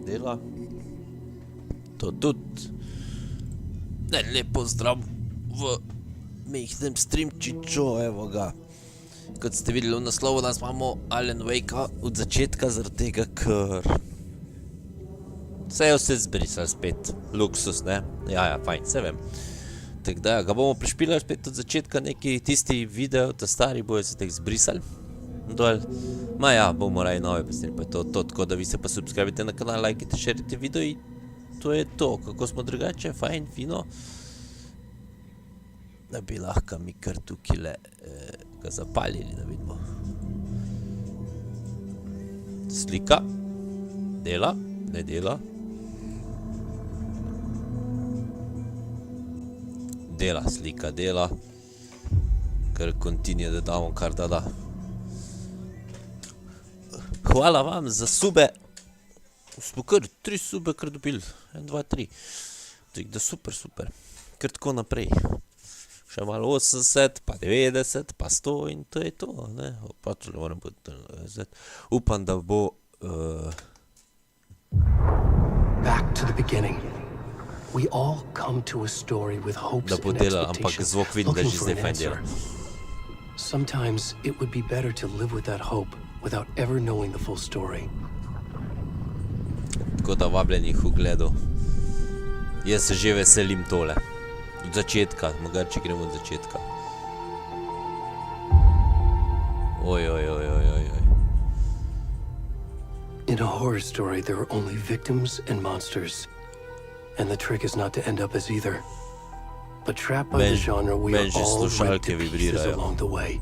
dela. To tudi. Lepo zdrav v mehnem streamčiču, evo ga. Kot ste videli v naslovu, danes imamo Alan Wakea od začetka, zaradi tega, ker se je vse zbrisal spet. Luksus, ne? Ja, fajn, se vem. Tako da, ga bomo prišpilali spet od začetka, neki tisti video, ta stari bojo se tek zbrisali. Dol. Ma ja, bomo raj nove posneli, pa je to, tako da vi se pa subscribite na kanal, lajkite, šerite video in to je to, kako smo drugače, fajn, fino. Da bi lahko mi kar tukaj ga zapalili, da vidimo. Slika. Dela, ne dela. Dela, slika, dela. Kar continue, da damo kar da. Hvala vam za sube. Smo kar 3 sube kar dobili. 1, 2, 3. Tako da super. Kar tako naprej. Še malo 80, pa 90, pa 100 in to je to, ne. Pa tudi moram biti, upam, da bo... Da bo delal, ampak zvok vidim, da že zdaj fajn dela. Sometimes it would be better to live with that hope without ever knowing the full story. Tako da vabljenih v gledu. Jaz se že veselim tole. Od začetka, mogoče gremo od začetka. Oj. In a horror story there are only victims and monsters. And the trick is not to end up as either. But trapped by the genre, we are all ripped to pieces along the way.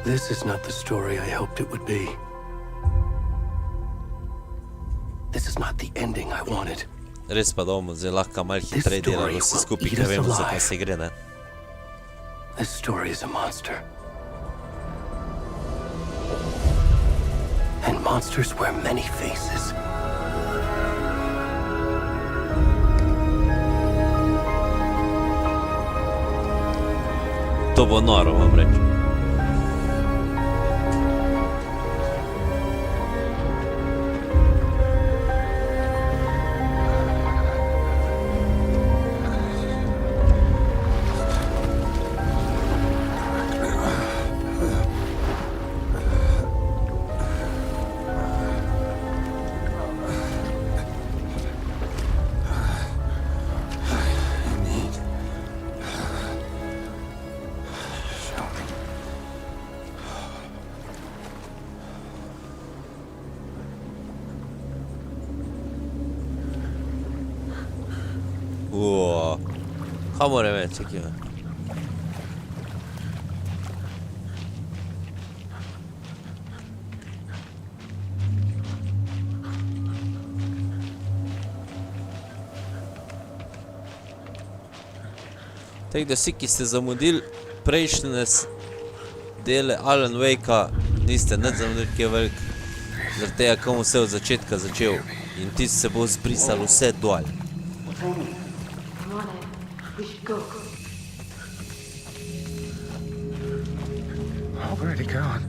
This is not the story I hoped it would be. This is not the ending I wanted. Res pa bomo zdaj lahko malo hitreje delali vse skupaj, ker vemo, za kaj se gre, ne? This story is a monster. And monsters wear many faces. To bo noro, vam reči. Kaj mora več, čekaj. Tako da vsi, ki ste zamudili prejšnje dele Alan Wakea, niste nič zamudili, ki je velik. Zaradi tega, komu se od začetka začel. In ti se bo zbrisal vse dol. We should go. Already gone.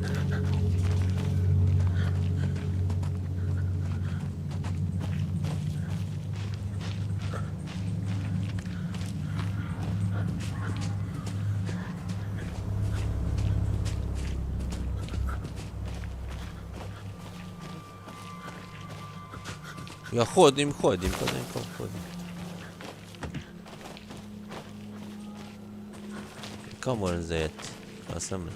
Ja hodim, pa nekam hodim. Kaj moram zajeti? Kaj sem li?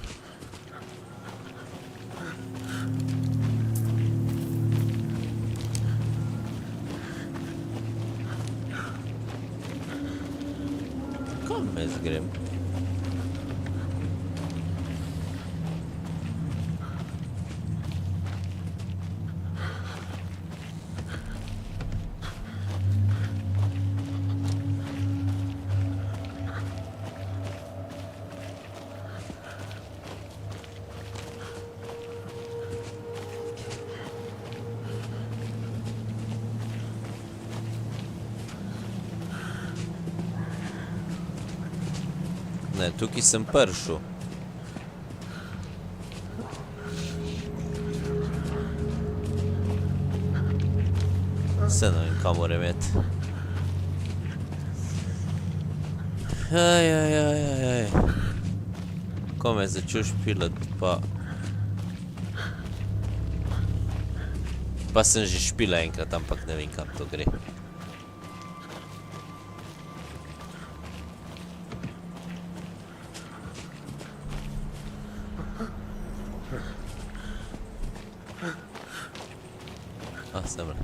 Kam jaz grem? Ne, tukaj sem prišel. Se ne vem, kam moram imeti. Ajajajajaj. Ko me je začel špilat, pa... Pa sem že špila enkrat, ampak ne vem, kam to gre. A, semle.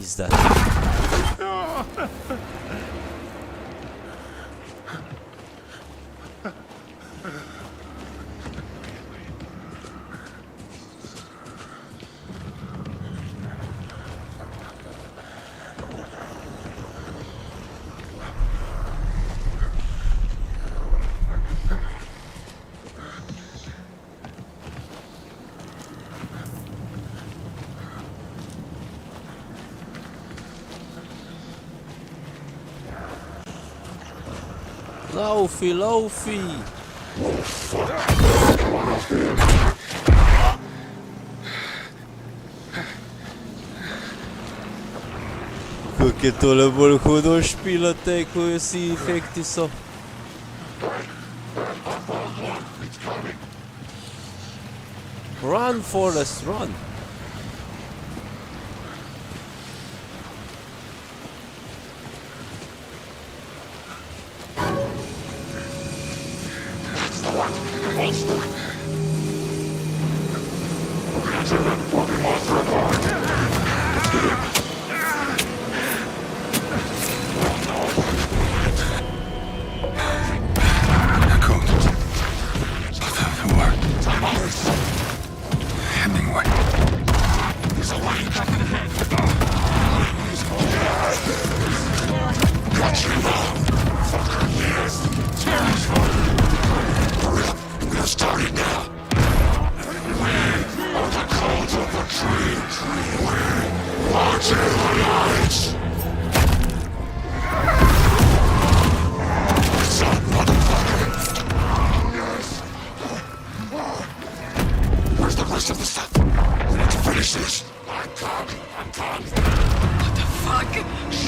Izdaj. Laufi, laufi! Kako je tole bolj hudo špilate, ko vsi efekti so. Run, Forrest, run!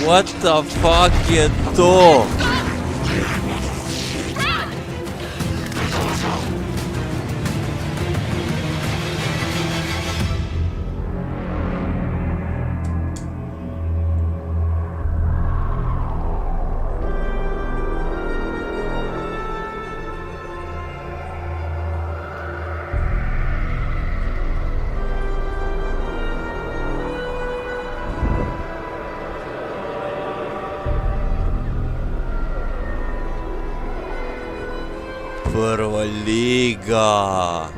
What the fuck je to? Prva liga.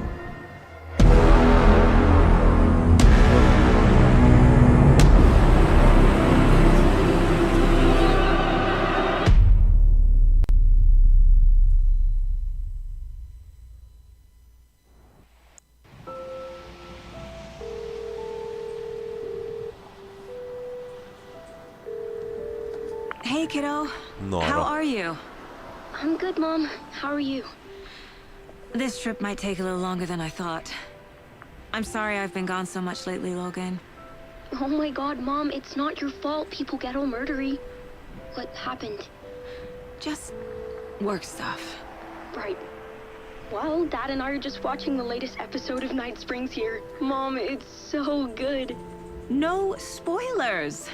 Hey, kiddo. Nora. How are you? I'm good, Mom. How are you? This trip might take a little longer than I thought. I'm sorry I've been gone so much lately, Logan. Oh my god, Mom, it's not your fault people get all murdery. What happened? Just work stuff. Right. Well, Dad and I are just watching the latest episode of Night Springs here. Mom, it's so good. No spoilers!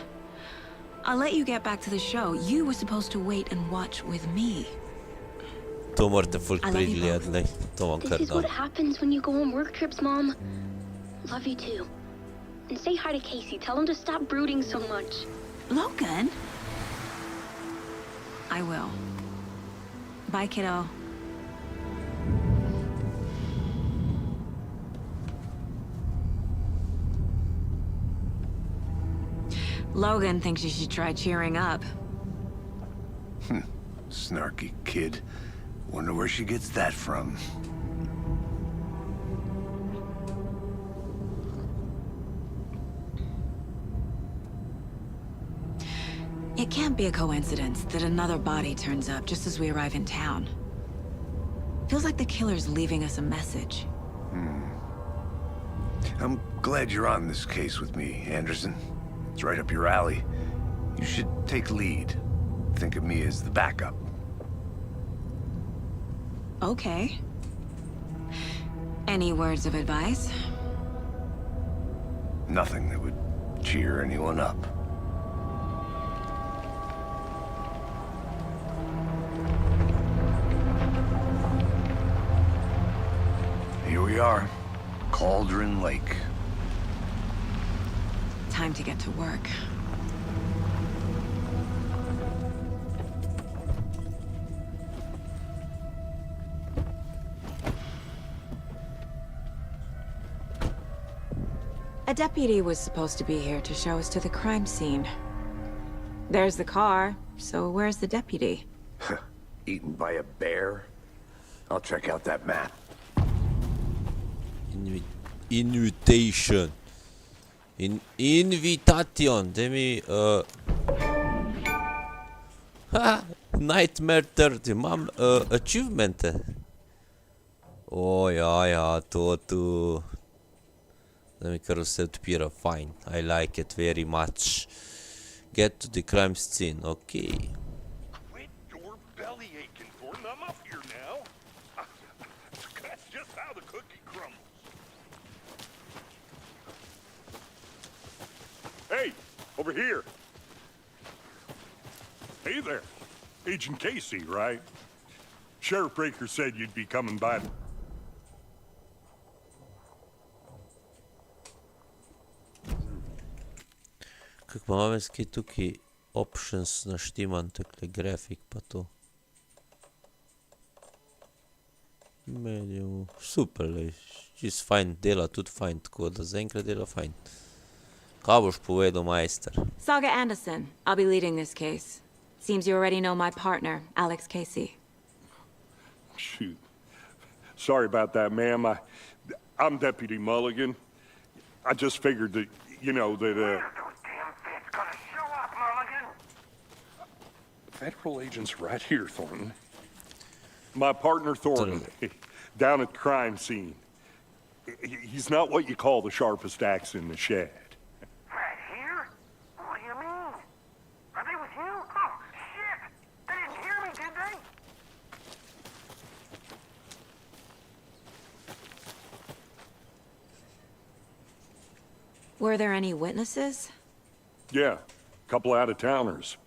I'll let you get back to the show. You were supposed to wait and watch with me. To morate folk pregledati, lej. To vam This kar is what dam. happens when you go on work trips, Mom. Love you too. And say hi to Casey. Tell him to stop brooding so much. Logan? I will. Bye, kiddo. Logan thinks you should try cheering up. Snarky kid. Wonder where she gets that from. It can't be a coincidence that another body turns up just as we arrive in town. Feels like the killer's leaving us a message. I'm glad you're on this case with me, Anderson. It's right up your alley. You should take lead. Think of me as the backup. Okay. Any words of advice? Nothing that would cheer anyone up. Here we are. Cauldron Lake. Time to get to work. A deputy was supposed to be here to show us to the crime scene. There's the car, so where's the deputy? Eaten by a bear? I'll check out that map. Invitation. Invitation. Demi, Nightmare 30. Mam, achievemente. O, ja, to tu. Da mi kar vse odpira. Fine. I like it very much. Get to the crime scene. Okay. Quit your belly aching, Gordon. I'm up here now. That's just how the cookie crumbles. Hey, over here. Hey there. Agent Casey, right? Sheriff Breaker said you'd be coming by. Kako imamo kaj tukaj options naštiman, takle grafik pa to. Medium, super, lej, čist fajn, dela tudi fajn, tako da zaenkrat dela fajn. Kaj boš povedal, majster? Saga Anderson, I'll be leading this case. Seems you already know my partner, Alex Casey. Shoot. Sorry about that, ma'am. I'm Deputy Mulligan. I just figured that, you know, that, Federal agents right here, Thornton. My partner, Thornton, down at the crime scene. He's not what you call the sharpest axe in the shed. Right here? What do you mean? Are they with you? Oh, shit! They didn't hear me, did they? Were there any witnesses? Yeah, a couple out-of-towners.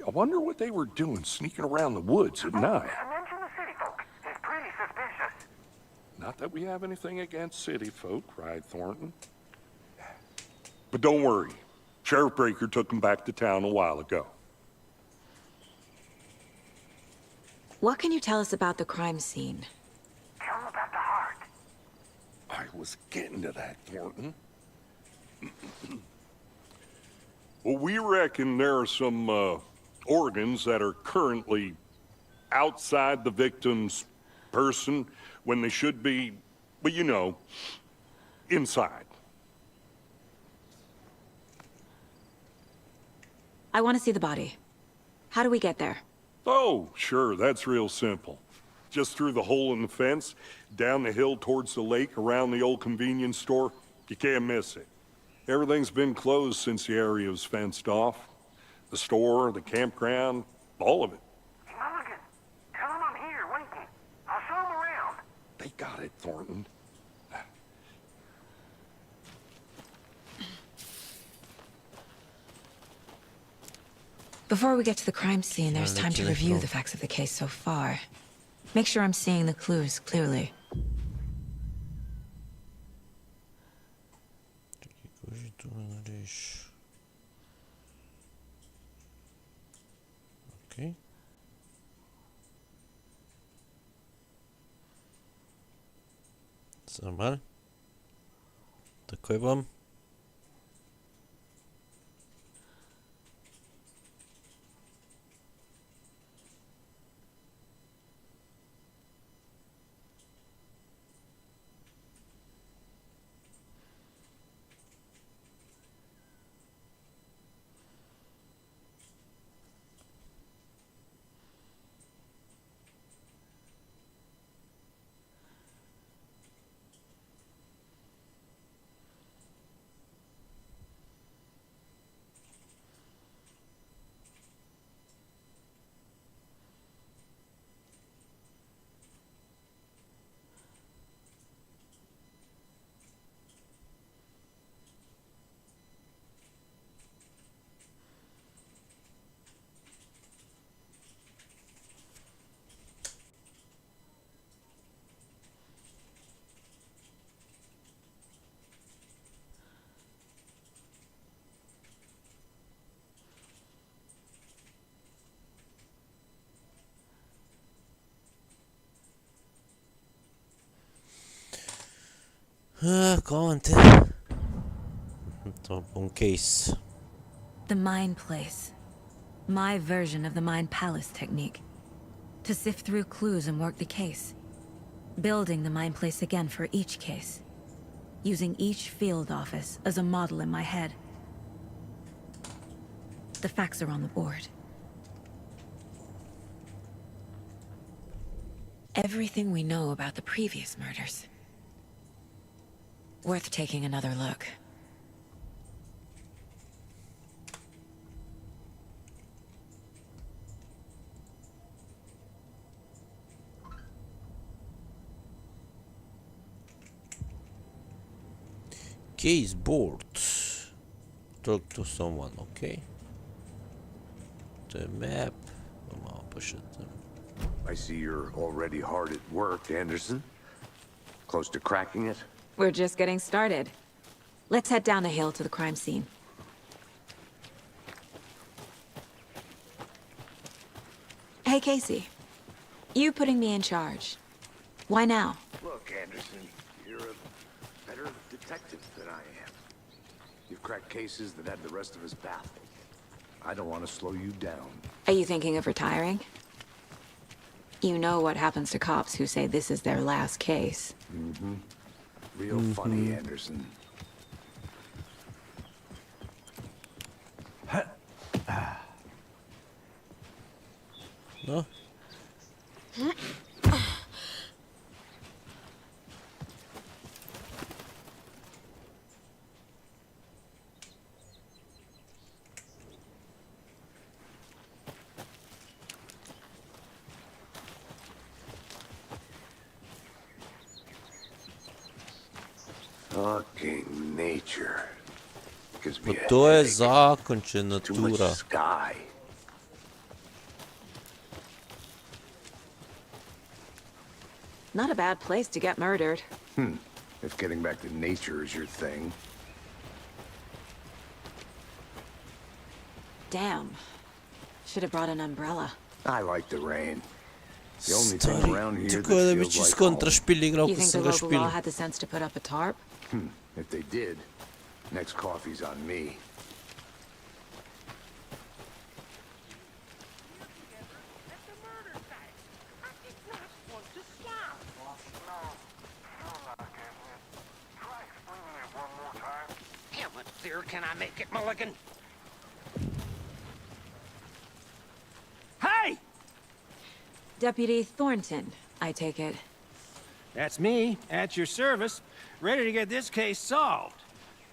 I wonder what they were doing sneaking around the woods at night. Mention the city folk. It's pretty suspicious. Not that we have anything against city folk, cried Thornton. But don't worry. Sheriff Breaker took them back to town a while ago. What can you tell us about the crime scene? Tell them about the heart. I was getting to that, Thornton. Well, we reckon there are some, organs that are currently outside the victim's person when they should be, well, you know, inside. I want to see the body. How do we get there? Oh, sure, that's real simple. Just through the hole in the fence, down the hill towards the lake, around the old convenience store. You can't miss it. Everything's been closed since the area was fenced off. The store, the campground, all of it. Hey, Mulligan, tell them I'm here, waiting. I'll show them around. They got it, Thornton. Before we get to the crime scene, there's time to review the facts of the case so far. Make sure I'm seeing the clues clearly. Okay. Normal. Takoj bom. Come on, to un case. The Mind Place. My version of the Mind Palace technique. To sift through clues and work the case. Building the Mind Place again for each case. Using each field office as a model in my head. The facts are on the board. Everything we know about the previous murders. Worth taking another look. Case board. Talk to someone, okay? The map. I see you're already hard at work, Anderson. Close to cracking it? We're just getting started. Let's head down the hill to the crime scene. Hey, Casey. You putting me in charge. Why now? Look, Anderson, you're a better detective than I am. You've cracked cases that had the rest of us baffled. I don't want to slow you down. Are you thinking of retiring? You know what happens to cops who say this is their last case. Mm-hmm. Real funny, Anderson. No? Fucking nature. Gives me a To je headache. zakon, če Too much natura. sky. Not a bad place to get murdered. If getting back to nature is your thing. Damn. Should have brought an umbrella. I like the rain. The only thing Stari, around here that tako je da bi feels čist like kontra home. špil igral, You ko think the sem ga local špil. law had the sense to put up a tarp? If they did, next coffee's on me. Damn it, dear, can I make it, Mulligan? Hey! Deputy Thornton, I take it. That's me, at your service, ready to get this case solved.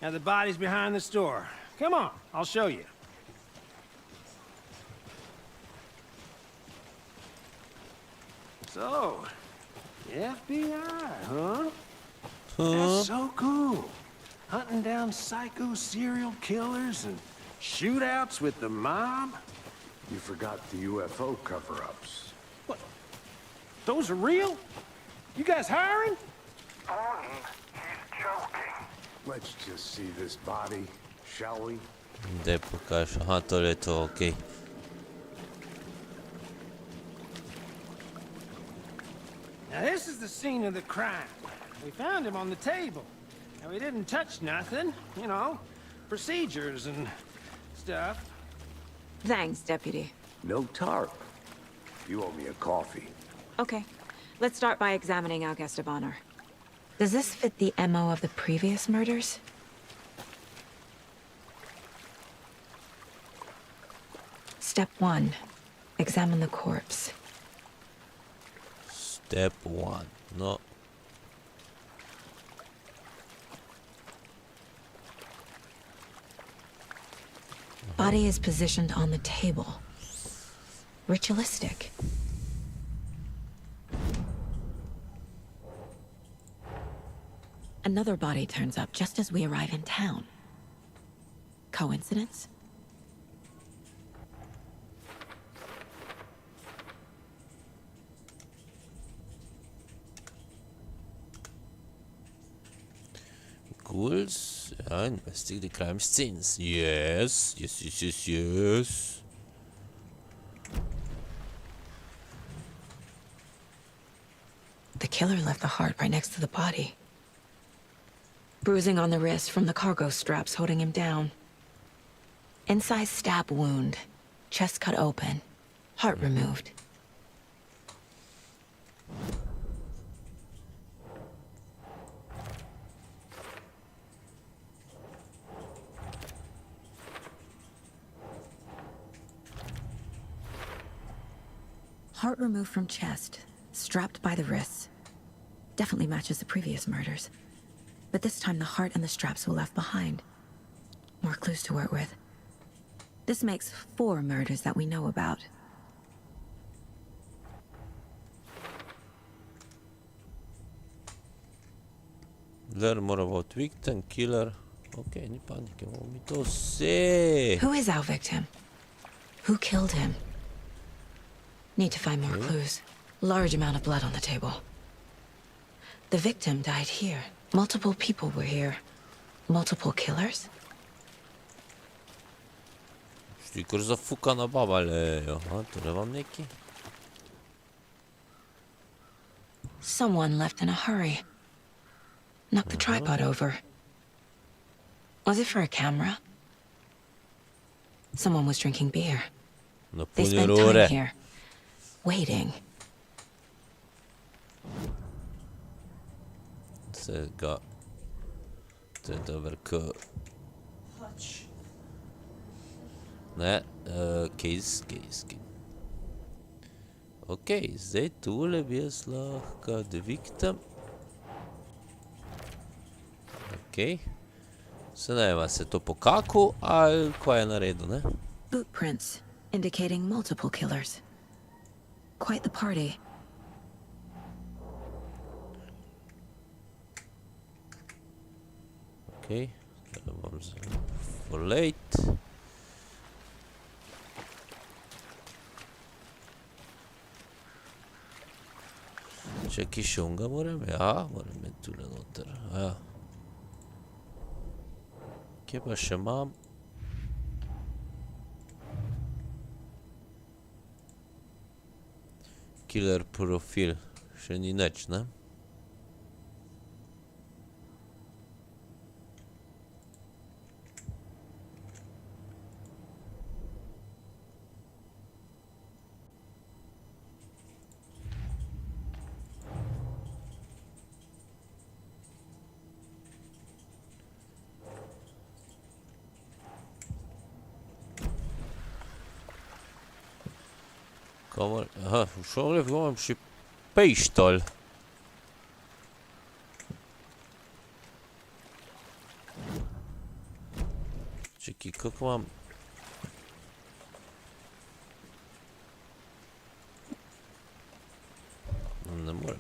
Now the body's behind the store. Come on, I'll show you. So, the FBI, huh? That's so cool. Hunting down psycho serial killers and shootouts with the mob. You forgot the UFO cover-ups. What? Those are real? You guys hiring? Thornton, he's joking. Let's just see this body, shall we? Da pokažeš, aha, to je to, okej. Now this is the scene of the crime. We found him on the table. And we didn't touch nothing, you know, procedures and stuff. Thanks, Deputy. No tarp. You owe me a coffee. Okay. Let's start by examining our guest of honor. Does this fit the MO of the previous murders? Step 1. Examine the corpse. Step 1, no. Body is positioned on the table. Ritualistic. Another body turns up just as we arrive in town. Coincidence? Ghouls, ja, investigate the crime scenes. Yes, yes, yes, yes, yes. The killer left the heart right next to the body. Bruising on the wrist from the cargo straps holding him down. Incised stab wound. Chest cut open. Heart removed. Heart removed from chest, strapped by the wrists. Definitely matches the previous murders. But this time the heart and the straps were left behind. More clues to work with. This makes 4 murders that we know about. Learn more about victim, killer. Okay, ni panike, ovo mi to se. Who is our victim? Who killed him? Need to find more clues. Large amount of blood on the table. The victim died here. Multiple people were here. Multiple killers? Știi că zafukana babale. Aha, tulevam neki. Someone left in a hurry. Knocked the tripod over. Was it for a camera? Someone was drinking beer. They spent time here, waiting. Se ga treba vrka. Ne, case. Ok, zdaj tule bi jaz lahko the victim. Ok. Se ne vem, se to pokakal ali kaj je naredil, ne? Boot prints, indicating multiple killers. Quite the party. Ok, zdaj bom zelo for late. Čekaj, šunga moram? Ja, moram imeti tule noter. Ja. Kje pa še imam? Killer profil. Še ni nič, ne? Aha, šole imam še pištolj. Čekaj, kako imam? Ne morem.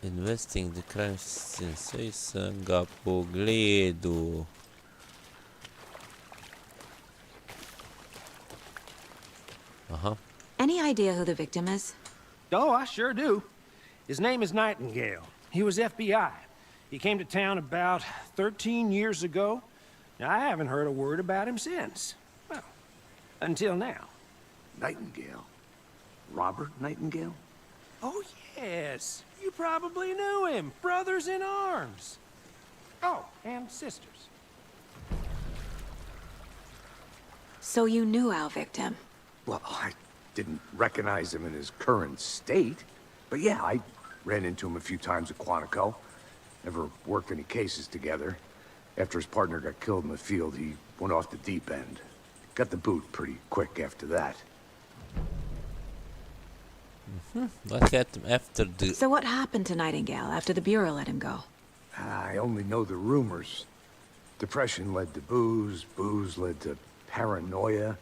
Investing the crime scene, saj sem ga pogledal. Any idea who the victim is? Oh, I sure do. His name is Nightingale. He was FBI. He came to town about 13 years ago. Now, I haven't heard a word about him since. Well, until now. Nightingale? Robert Nightingale? Oh, yes. You probably knew him. Brothers in arms. Oh, and sisters. So you knew our victim? Well, I didn't recognize him in his current state. But yeah, I ran into him a few times at Quantico. Never worked any cases together. After his partner got killed in the field, he went off the deep end. Got the boot pretty quick after that. What happened after the... So what happened to Nightingale after the Bureau let him go? I only know the rumors. Depression led to booze, booze led to paranoia.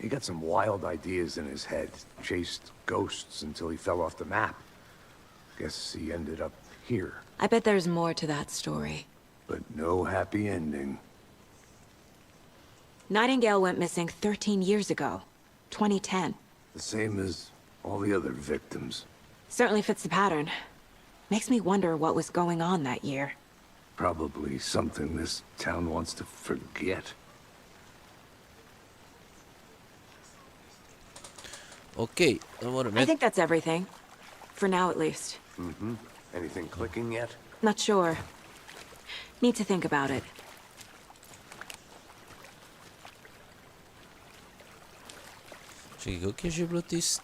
He got some wild ideas in his head, chased ghosts until he fell off the map. Guess he ended up here. I bet there's more to that story. But no happy ending. Nightingale went missing 13 years ago, 2010. The same as all the other victims. Certainly fits the pattern. Makes me wonder what was going on that year. Probably something this town wants to forget. Okay, I think that's everything. For now, at least. Mm-hmm. Anything clicking yet? Not sure. Need to think about it. Čekaj, kako je že bilo tisto?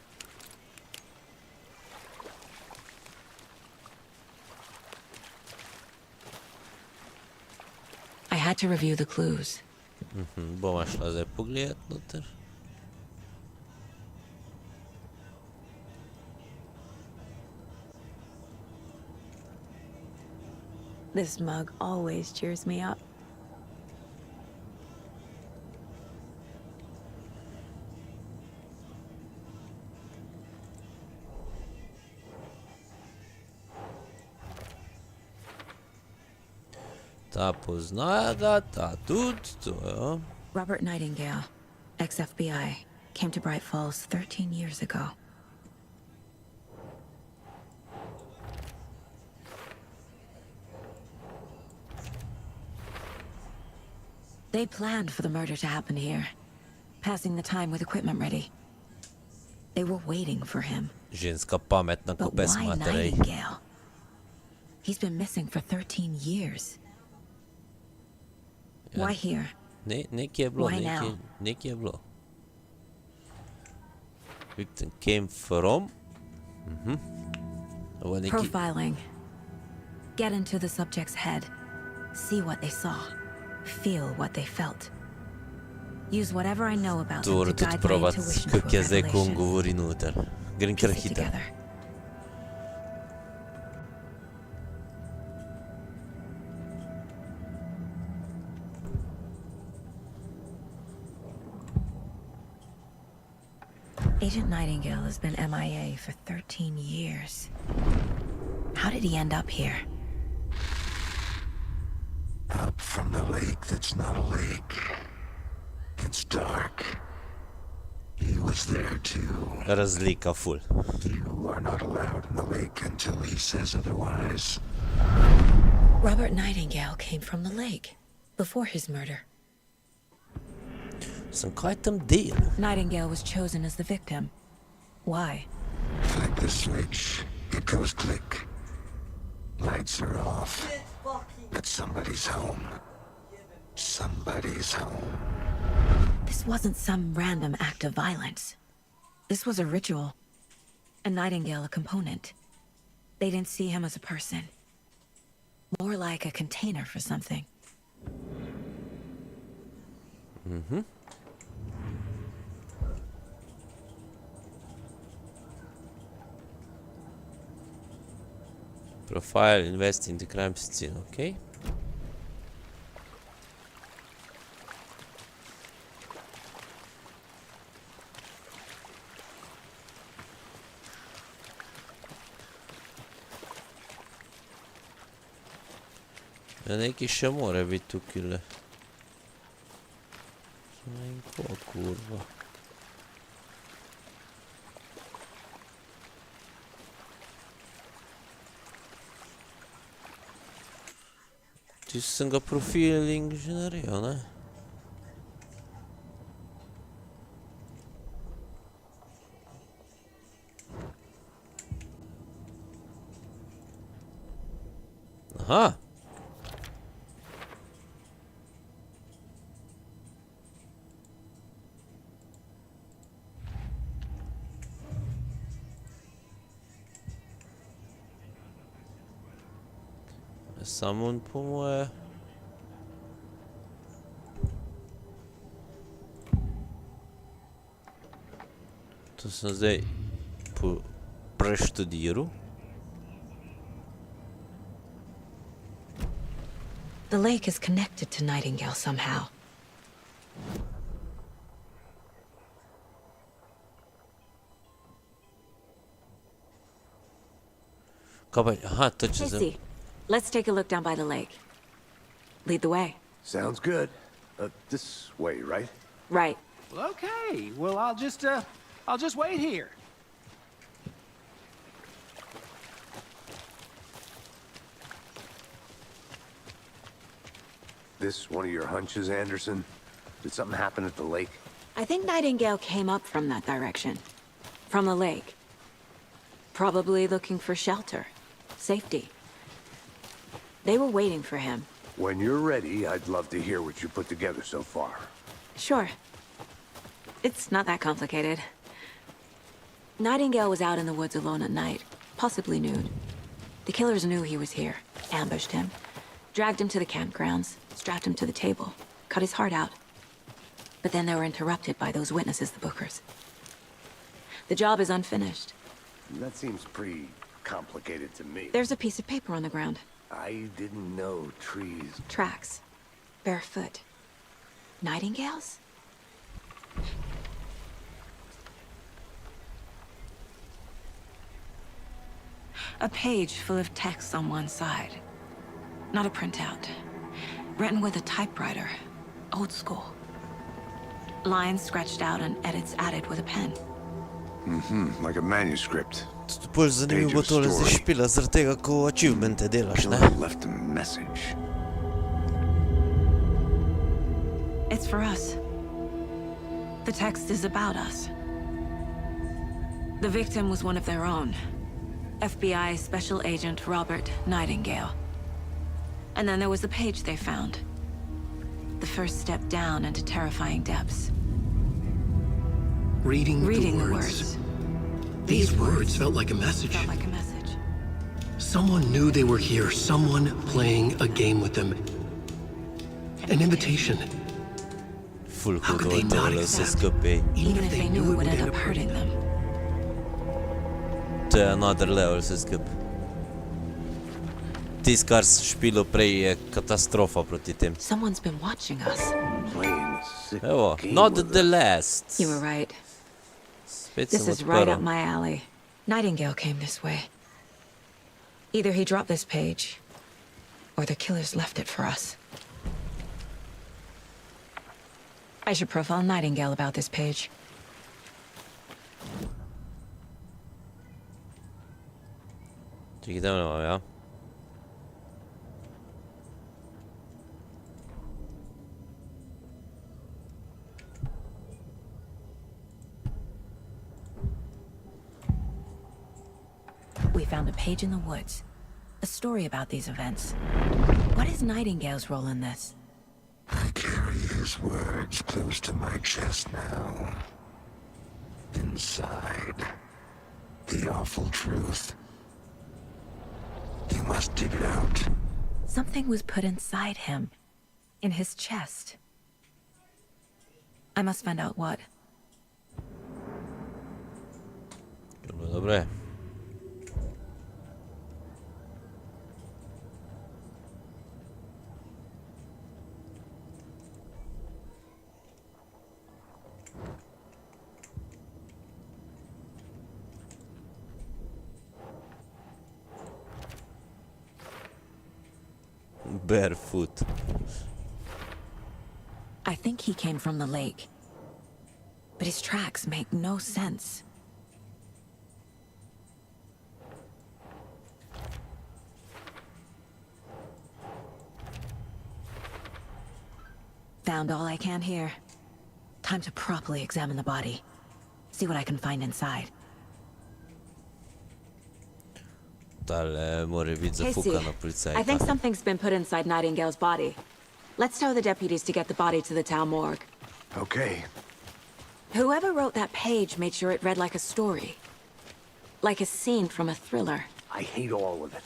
I had to review the clues. Bova šla zdaj pogledat noter. This mug always cheers me up. Ta poznaja ga, ta tudi, to jo. Robert Nightingale, ex-FBI, came to Bright Falls 13 years ago. They planned for the murder to happen here, passing the time with equipment ready. They were waiting for him. Ženska pametna ko But pes why materej. Nightingale? He's been missing for 13 years. Why here? Nekje je bilo, Why now? nekje je bilo. Victim came from. Ovo je neki... Profiling. Get into the subject's head. See what they saw. Feel what they felt. Use whatever I know about them to Dobro, tudi guide my provat, intuition to a kak je zdaj, ko on revelation. govori noter. Grem kar Piece it hitro. together. Agent Nightingale has been MIA for 13 years. How did he end up here? Up from the lake that's not a lake. It's dark. He was there too. Razlika ful. You are not allowed in the lake until he says otherwise. Robert Nightingale came from the lake before his murder. Sem kaj tam del? Nightingale was chosen as the victim. Why? Flick the switch. It goes click. Lights are off. But somebody's home. Somebody's home. This wasn't some random act of violence. This was a ritual. And Nightingale a component. They didn't see him as a person. More like a container for something. Profile, invest in the crime scene, ok? Ja, nekaj še mora biti tukaj. Ne vem, ko, kurva. Čisto sem ga profiling že naredil, ne? Aha! Samo on po moje. To sem zdaj preštudiral. The lake is connected to Nightingale somehow. Kaj pa, aha, to če sem... Casey, let's take a look down by the lake. Lead the way. Sounds good. This way, right? Right. Well, okay. Well, I'll just wait here. This one of your hunches, Anderson? Did something happen at the lake? I think Nightingale came up from that direction. From the lake. Probably looking for shelter, safety. They were waiting for him. When you're ready, I'd love to hear what you put together so far. Sure. It's not that complicated. Nightingale was out in the woods alone at night, possibly nude. The killers knew he was here, ambushed him, dragged him to the campgrounds, strapped him to the table, cut his heart out. But then they were interrupted by those witnesses, the Bookers. The job is unfinished. That seems pretty complicated to me. There's a piece of paper on the ground. I didn't know trees... Tracks. Barefoot. Nightingales? A page full of text on one side. Not a printout. Written with a typewriter. Old school. Lines scratched out and edits added with a pen. Like a manuscript. Bolj zanimivo bo tole zdaj špila, zaradi tega, ko achievemente delaš, ne? Left a message. It's for us. The text is about us. The victim was one of their own. FBI Special Agent Robert Nightingale. And then there was the page they found. The first step down into terrifying depths. Reading the the words. These words felt like a message. Felt like a message. Someone knew they were here, someone playing a game with them. An invitation. How could they not accept, Even if they knew it would end up hurting them. To je another level vse skupaj. Tisto, kar s špilo prej, je katastrofa proti tem. Someone's been watching us. Playing a sick Evo, game not with the us. last. You were right. Spet This sem is right odprl. up my alley. Nightingale came this way. Either he dropped this page, or the killers left it for us. I should profile Nightingale about this page. Čekaj, da imamo, ja? We found a page in the woods. A story about these events. What is Nightingale's role in this? I carry his words close to my chest now. Inside, the awful truth. You must dig it out. Something was put inside him. In his chest. I must find out what. Dobro, dobre. Barefoot. I think he came from the lake. But his tracks make no sense. Found all I can here. Time to properly examine the body. See what I can find inside. Tale more biti zafukana policajka. I think something's been put inside Nightingale's body. Let's tell the deputies to get the body to the town morgue. Okay. Whoever wrote that page made sure it read like a story. Like a scene from a thriller. I hate all of it.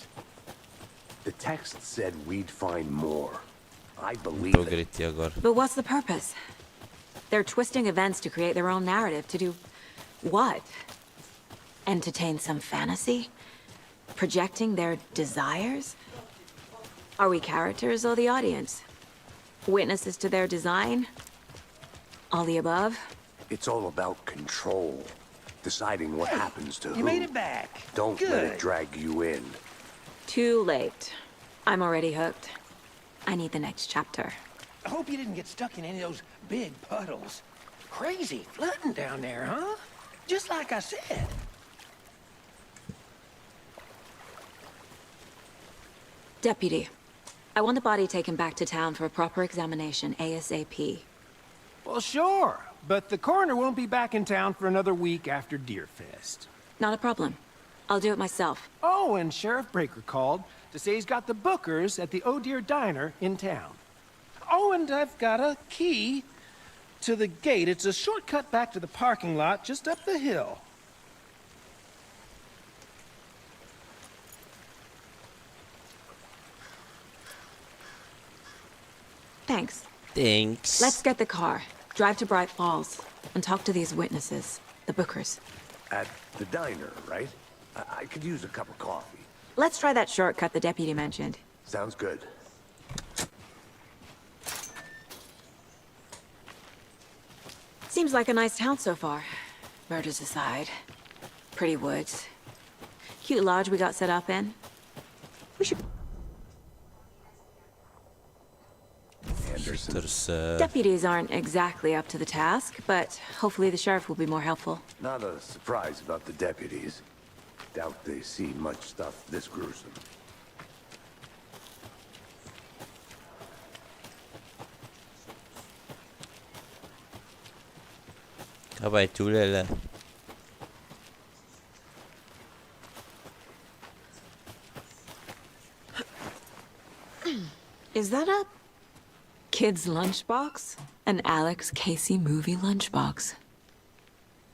The text said we'd find more. I believe To it. gre tja gor. But what's the purpose? They're twisting events to create their own narrative. To do what? Entertain some fantasy? Projecting their desires? Are we characters or the audience? Witnesses to their design? All the above? It's all about control. Deciding what happens to who. You made it back. Don't Good. let it drag you in. Too late. I'm already hooked. I need the next chapter. I hope you didn't get stuck in any of those big puddles. Crazy flooding down there, huh? Just like I said. Deputy, I want the body taken back to town for a proper examination, ASAP. Well, sure. But the coroner won't be back in town for another week after Deerfest. Not a problem. I'll do it myself. Oh, and Sheriff Breaker called to say he's got the bookers at the Oh Dear Diner in town. Oh, and I've got a key to the gate. It's a shortcut back to the parking lot just up the hill. Thanks. Thanks. Let's get the car, drive to Bright Falls, and talk to these witnesses, the bookers. At the diner, right? I could use a cup of coffee. Let's try that shortcut the deputy mentioned. Sounds good. Seems like a nice town so far. Murders aside. Pretty woods. Cute lodge we got set up in. We should... Anderson. Deputies aren't exactly up to the task, but hopefully the sheriff will be more helpful. Not a surprise about the deputies. Doubt they see much stuff this gruesome. Давай, тюля-ля. Is that a kid's lunchbox? An Alex Casey movie lunchbox.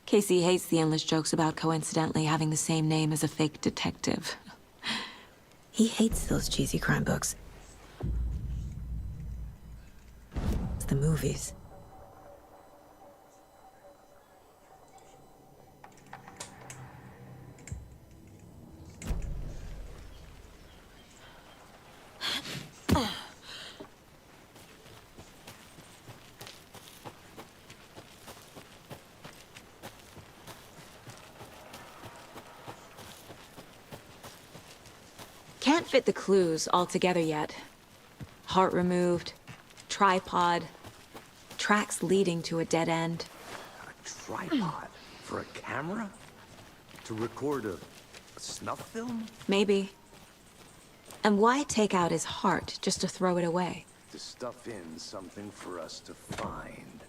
Casey hates the endless jokes about coincidentally having the same name as a fake detective. He hates those cheesy crime books. It's the movies. Can't fit the clues all together yet. Heart removed, tripod, tracks leading to a dead end. A tripod? For a camera? To record a snuff film? Maybe. And why take out his heart just to throw it away? To stuff in something for us to find.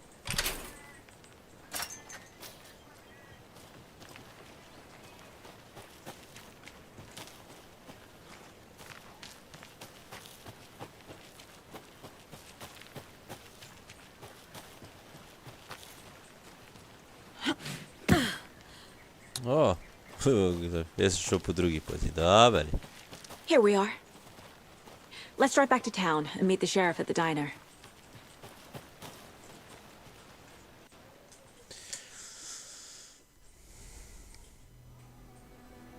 O, jest szło po drugiej płycie. Dobra. Here we are. Let's drive back to town and meet the sheriff at the diner.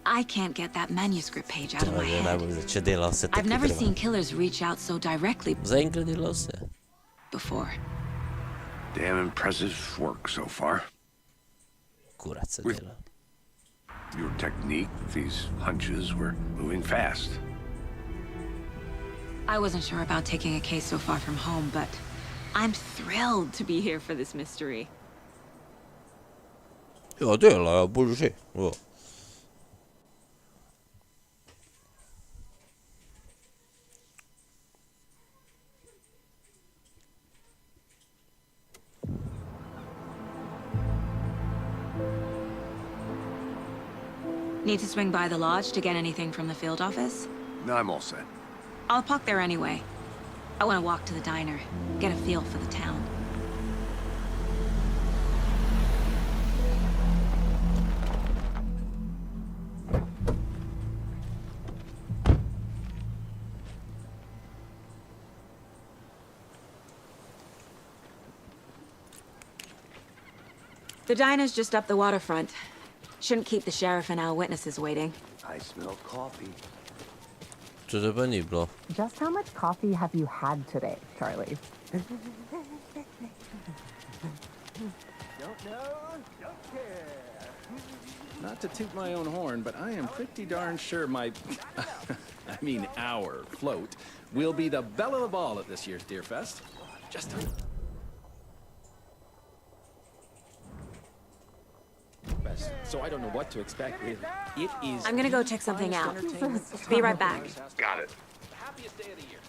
I can't get that manuscript page out of my head. I've never seen killers reach out so directly before. Damn impressive work so far. Your technique, these hunches, were moving fast. I wasn't sure about taking a case so far from home, but I'm thrilled to be here for this mystery. Ja, delar jag. Borde se. Ja. Need to swing by the lodge to get anything from the field office? No, I'm all set. I'll park there anyway. I want to walk to the diner, get a feel for the town. The diner's just up the waterfront. Shouldn't keep the sheriff and our witnesses waiting. I smell coffee. Co to pani, bro? Just how much coffee have you had today, Charlie? Don't know, don't care. Not to toot my own horn, but I am pretty darn sure my, I mean our float, will be the belle of the ball at this year's Deer Fest. Just a... So I don't know what to expect, really. It is... I'm gonna go check something out. Be right back. Got it. The happiest day of the year.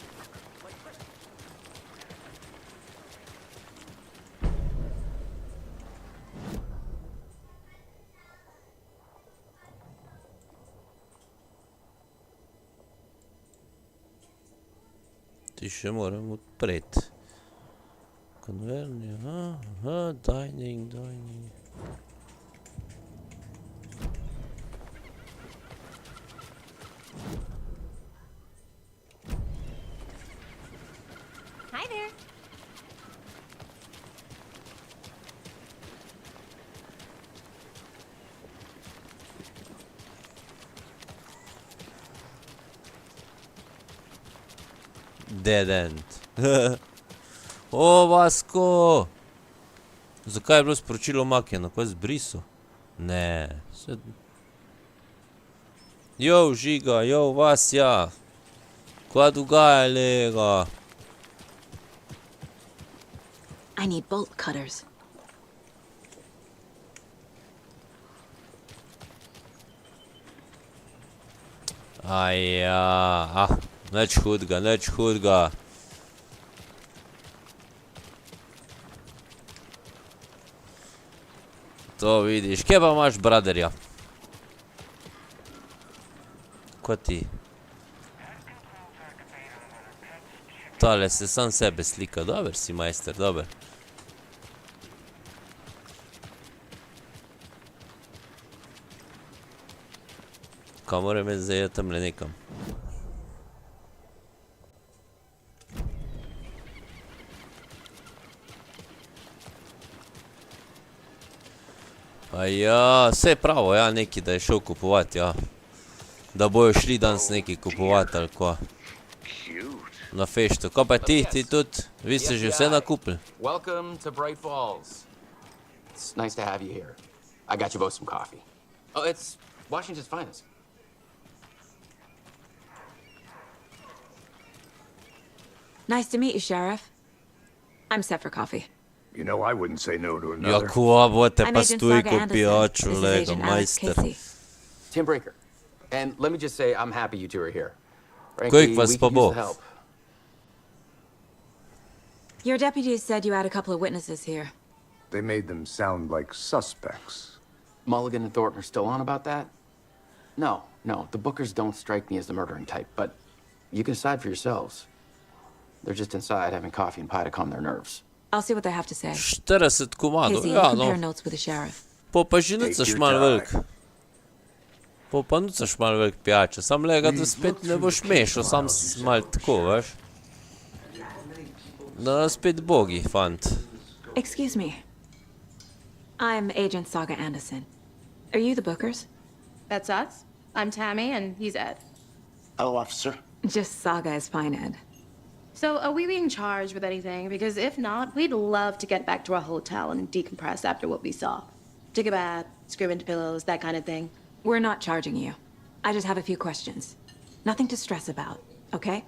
si še moram odpreti. Konverni, dining. Hi there. Dead end. O, Vasko! Zakaj je bilo sporočilo umaknjeno? Kaj zbrisal? Ne. Jo, Žiga, jo, Vasja. Kaj dogaja, lega? I need bolt cutters. Aja, nič hudega. To vidiš, kje pa imaš braderja? Ko ti? Tale se sam sebe slika, dober si majster, dober. Kaj moram jaz zdaj tamle nekam? Ja, vse je pravo, ja, neki, da je šel kupovati, ja. Da bojo šli danes neki kupovati, ali ko. Na feštu. Kaj pa ti tudi? Vi ste že vse nakupili? Welcome to Bright Falls. It's nice to have you here. I got you both some coffee. Oh, it's Washington's finest. Nice to meet you, Sheriff. I'm set for coffee. You know, I wouldn't say no to Ja, another. ko bote I'm pa Agent stoj Saga ko Anderson. pijačo, This is lega, Agent Alex majster. Casey. Tim Breaker. And let me just say, I'm happy you two are here. Koliko Frankly, vas we pa could bo? use the help. Your deputies said you had a couple of witnesses here. They made them sound like suspects. Mulligan and Thornton are still on about that? No, the Bookers don't strike me as the murdering type, but you can decide for yourselves. They're just inside having coffee and pie to calm their nerves. I'll see what they have to say. 40 komadov, Casey, you ja, compare no. notes with the sheriff. Po pa že nucaš malo velik. Po pa nucaš malo velik pijača, sam lega, da spet ne boš mešal, sam malo tako, veš. Da spet bogi, fant. Excuse me. I'm Agent Saga Anderson. Are you the Bookers? That's us. I'm Tammy, and he's Ed. Hello, officer. Just Saga is fine, Ed. So, are we being charged with anything? Because if not, we'd love to get back to our hotel and decompress after what we saw. Take a bath, scream into pillows, that kind of thing. We're not charging you. I just have a few questions. Nothing to stress about, okay?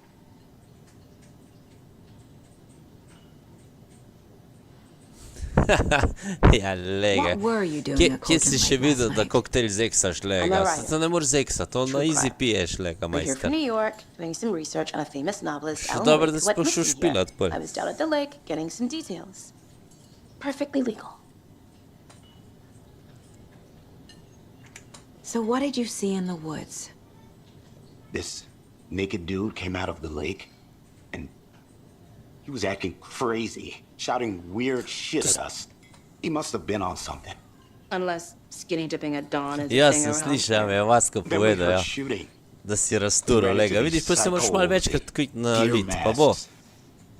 Ja, lega. What were you doing a Kje si cold še night videl, last da night? koktejl zeksaš, lega? Se ne moreš zeksati, to na easy piješ, lega, We're here majster. from New York, doing some research on a famous novelist. Še Alan dobro, da Wake's Wet si pošel Whiskey špilat here. pol. I was down at the lake getting some details. Perfectly legal. So what did you see in the woods? This naked dude came out of the lake, and he was acting crazy, shouting weird shit at us. He must have been on something. Unless skinny dipping at dawn is Ja, a thing sem around slišal, here. je Vasko Then we povedal, heard ja. shooting. Da si razturil, lega. Vidiš, pa se moraš malo večkrat kvit na lit, pa bo.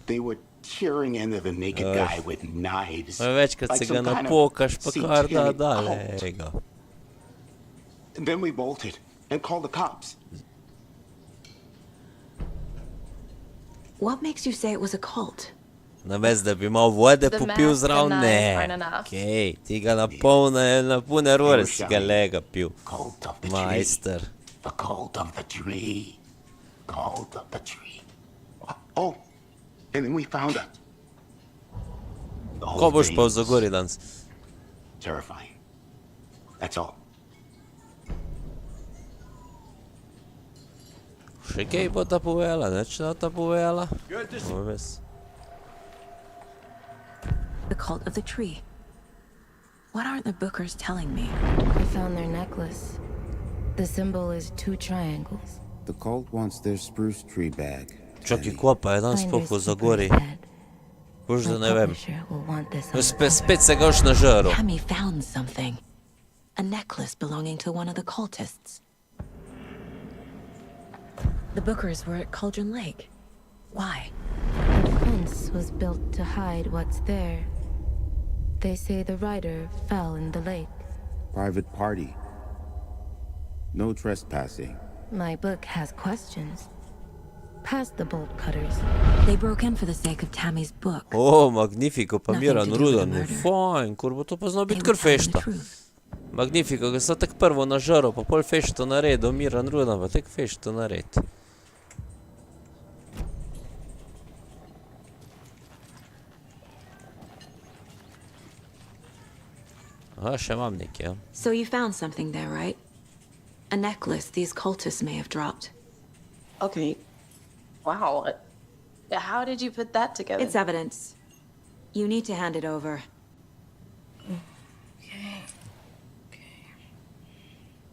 They were tearing into the naked guy with knives. Večkrat like se ga some kind of napokaš, pa kar da, satanic da, cult. lega. And then we bolted and called the cops. What makes you say it was a cult? Namesto da bi malo vode The popil mask zraven, and knife aren't ne. enough. Okej, ti ga na pune rore si ga lega pil. Cult of the Majster. tree. The cult of the tree. Cult of the tree. Oh, and then we found her. The Ko whole boš thing pa v was Zagori danes? terrifying. That's all. Še kaj bo ta povedala, neč da ta povedala? The cult of the tree. What aren't the Bookers telling me? I found their necklace. The symbol is 2 triangles. The cult wants their spruce tree back. Čakaj, ko pa je dan sploh v Zagori? Bož da ne vem. Spet se ga už nažaral. Tammy found something. A necklace belonging to one of the cultists. The Bookers were at Cauldron Lake. Why? The fence was built to hide what's there. They say the rider fell in the lake. Private party. No trespassing. My book has questions. Past the bolt cutters. They broke in for the sake of Tammy's book. O, magnifico, pa Miran Rudan, fajn, kurbo, to pa zna biti kar fešta. Magnifico, ga so tak prvo nažaral, pa pol fešto naredil, Miran Rudan pa tak fešto nared. Aha, še imam nekaj, ja. So you found something there, right? A necklace these cultists may have dropped. Okay. Wow. How did you put that together? It's evidence. You need to hand it over. Okay.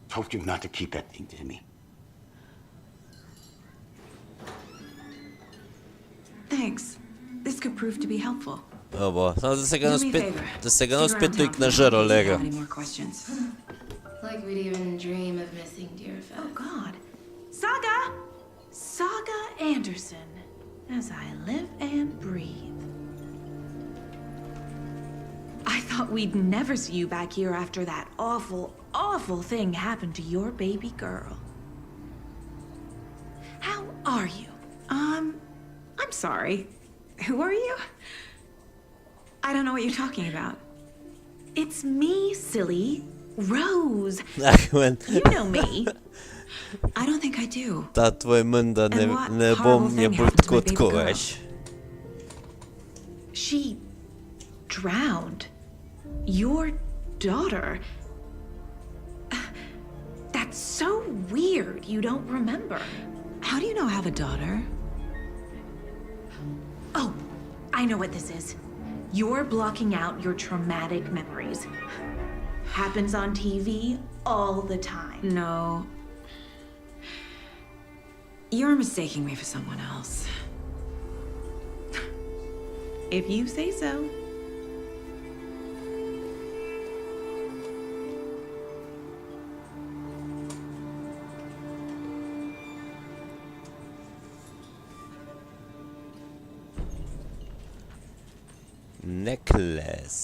Told you not to keep that thing to me. Thanks. This could prove to be helpful. Dobro, samo da se ga spet toliko nažaral, lega. Like we'd even dream of missing Deerfest. Oh, God. Saga Anderson. As I live and breathe. I thought we'd never see you back here after that awful, awful thing happened to your baby girl. How are you? I'm sorry. Who are you? I don't know what you're talking about. It's me, silly. Rose. You know me. I don't think I do. Ta tvoj menda ne bom je bolj tako tako, veš. She drowned. Your daughter. That's so weird you don't remember. How do you know I have a daughter? Oh, I know what this is. You're blocking out your traumatic memories. Happens on TV all the time. No. You're mistaking me for someone else. If you say so. Necklace.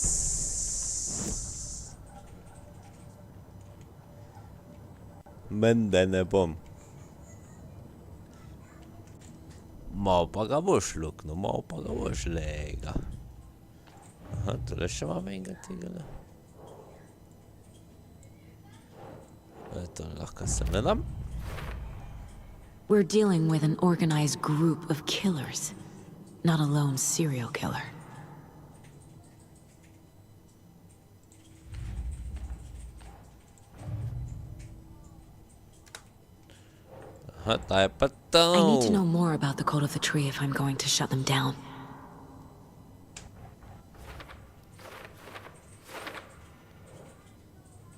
Menda ne bom. Malo pa ga boš luknil, malo pa ga boš lega. Aha, tole še imam enega tega. Eto, lahko se ne dam. We're dealing with an organized group of killers, not a lone serial killer. Aha, ta je pa to. I need to know more about the code of the tree if I'm going to shut them down.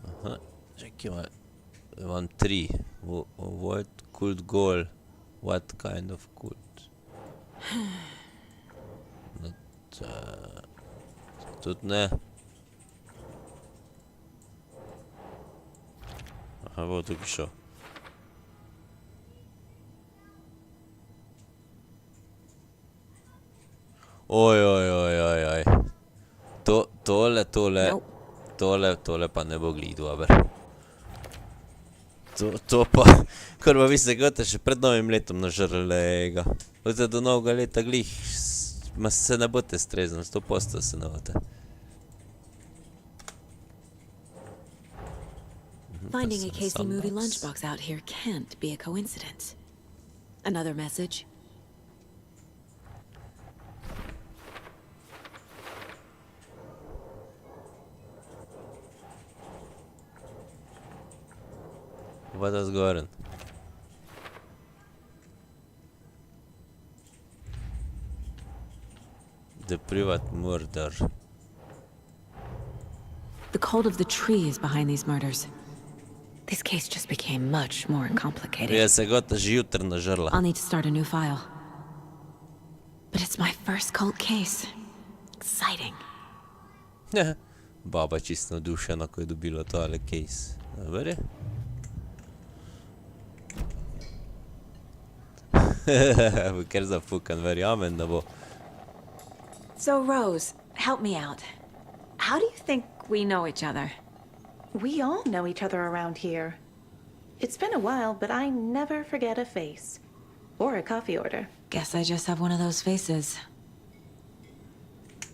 Aha, čekaj, imam 3. Avoid cult goal. What kind of cult? Tudi ne. Aha, bo tukaj šel. Oj. Tole pa ne bo glih dober. To pa, kar pa vi se gledate še pred novim letom nažrlega. Vete, do novega leta glih, se ne bote strezni, 100% se ne bote. Finding a Casey movie lunchbox out here can't be a coincidence. Another message. What is going on? The private murder. The cult of the tree is behind these murders. This case just became much more complicated. Ja se gota že jutr nažrla. I'll need to start a new file. it's my first cold case. Exciting. Baba čist navdušena, ko je dobila tale case. Dobre? Ker zafukan, verjamem, da bo. So, Rose, help me out. How do you think we know each other? We all know each other around here. It's been a while, but I never forget a face. Or a coffee order. Guess I just have one of those faces.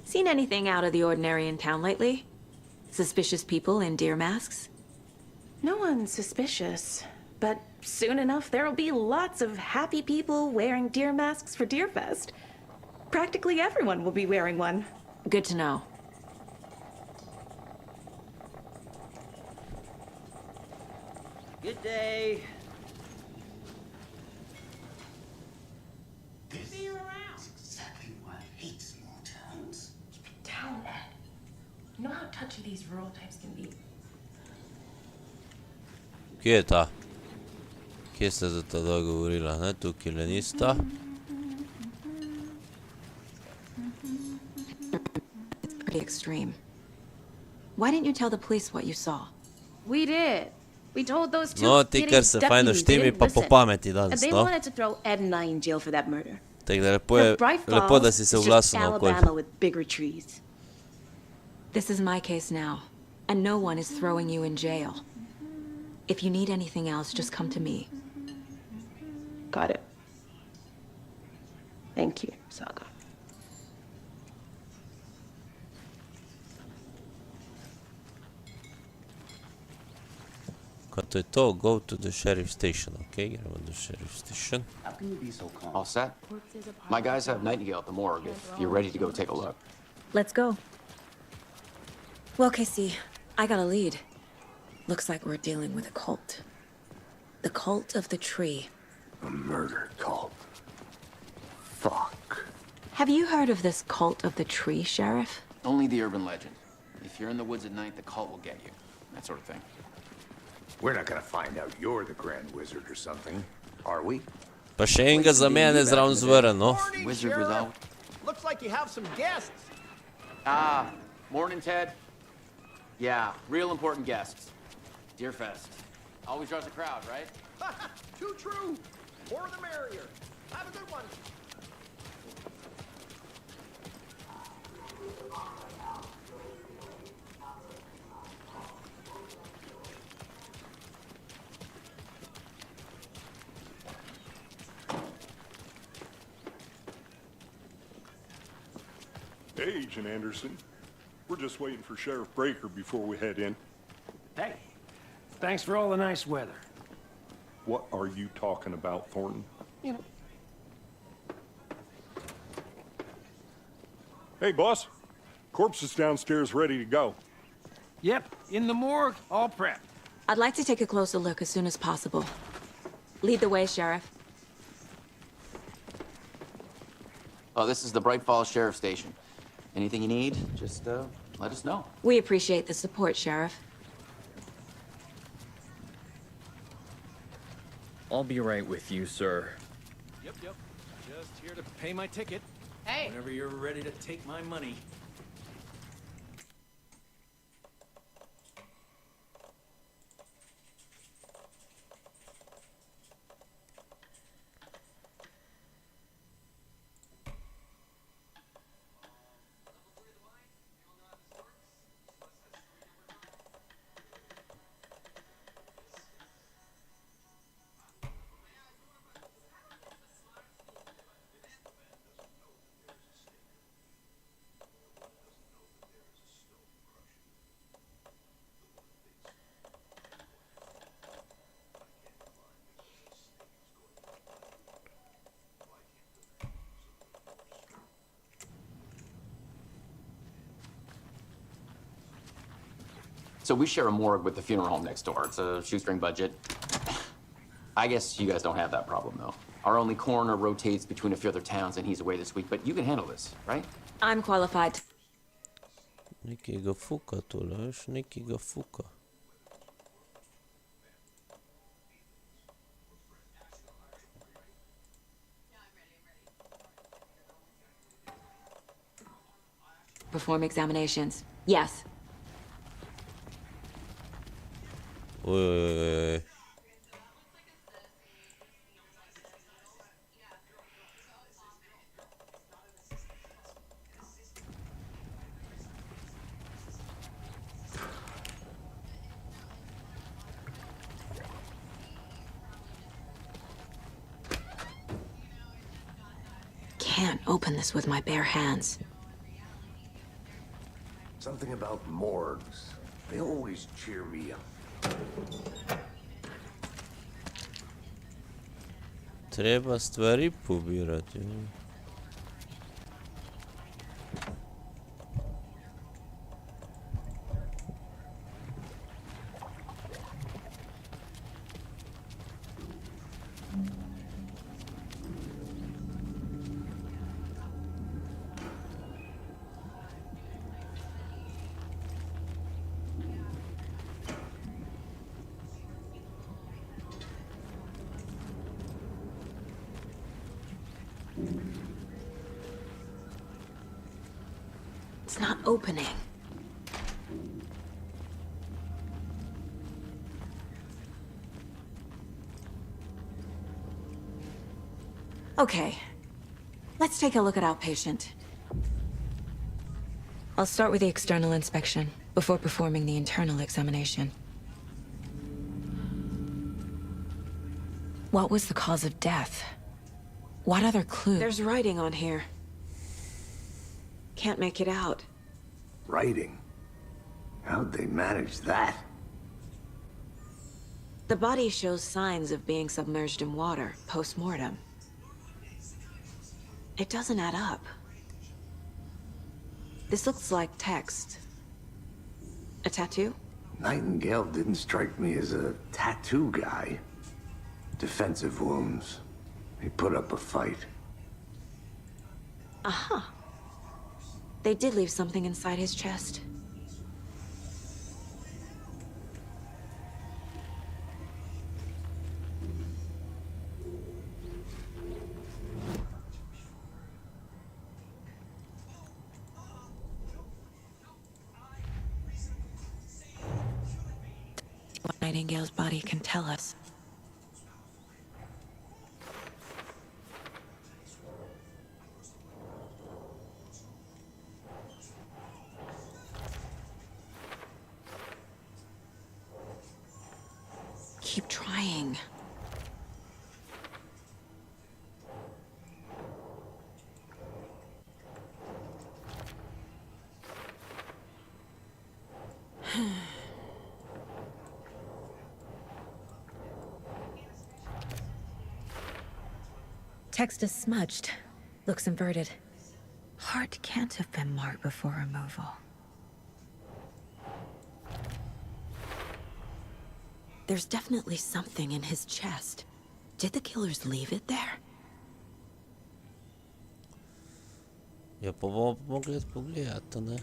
Seen anything out of the ordinary in town lately? Suspicious people in deer masks? No one's suspicious. But soon enough, there'll be lots of happy people wearing deer masks for Deerfest. Practically everyone will be wearing one. Good to know. Good day. This is exactly why I hate small towns. Keep it down, Ed. You know how touchy these rural types can be. Kje je ta? Kje sta za ta dogovorila, ne? Tukaj le nista. It's pretty extreme. Why didn't you tell the police what you saw? We did. We told those two No, ti kar se fajno štimi, pa po pameti danes, They no? wanted to throw Ed and I in jail for that murder. Tako da lepo, da si se oglasil na okolj. Alabama with bigger trees. This is my case now, and no one is throwing you in jail. If you need anything else, just come to me. Got it. Thank you, Saga. Kaj to je to? Go to the sheriff station, ok? Gremo do sheriff station. How can you be so calm? All set? My guys have Nightingale at the morgue if you're ready to go take a look. Let's go. Well, Casey, I got a lead. Looks like we're dealing with a cult. The cult of the tree. A murder cult. Fuck. Have you heard of this cult of the tree, Sheriff? Only the urban legend. If you're in the woods at night, the cult will get you. That sort of thing. We're not gonna find out you're the Grand Wizard or something, are we? Pa še enega za mene zraven zvrn, no? Wizard without. Looks like you have some guests. Ah, morning, Ted. Yeah, real important guests. Deerfest. Always draws a crowd, right? Too true. More the merrier. Have a good one. Hey, Agent Anderson. We're just waiting for Sheriff Breaker before we head in. Hey, thanks for all the nice weather. What are you talking about, Thornton? You know. Hey, boss. Corpse is downstairs ready to go. Yep, in the morgue, all prepped. I'd like to take a closer look as soon as possible. Lead the way, Sheriff. Oh, this is the Bright Falls Sheriff Station. Anything you need, just let us know. We appreciate the support, Sheriff. I'll be right with you, sir. Yep. Just here to pay my ticket. Hey. Whenever you're ready to take my money. So we share a morgue with the funeral home next door. It's a shoestring budget. I guess you guys don't have that problem, though. Our only coroner rotates between a few other towns, and he's away this week. But you can handle this, right? I'm qualified. Nekega fuka tole, veš, nekega fuka. Perform examinations. Yes. Oj. Can't open this with my bare hands. Something about morgues. They always cheer me up. Treba stvari pobirati. It's not opening. Okay. Let's take a look at outpatient. I'll start with the external inspection before performing the internal examination. What was the cause of death? What other clue? There's writing on here. Can't make it out. Writing? How'd they manage that? The body shows signs of being submerged in water post-mortem. It doesn't add up. This looks like text. A tattoo? Nightingale didn't strike me as a tattoo guy. Defensive wounds. He put up a fight. Uh-huh. They did leave something inside his chest. What Nightingale's body can tell us. Keep trying. Text is smudged. Looks inverted. Heart can't have been marked before removal. There's definitely something in his chest. Did the killers leave it there? Ja pogled pogledati, ne?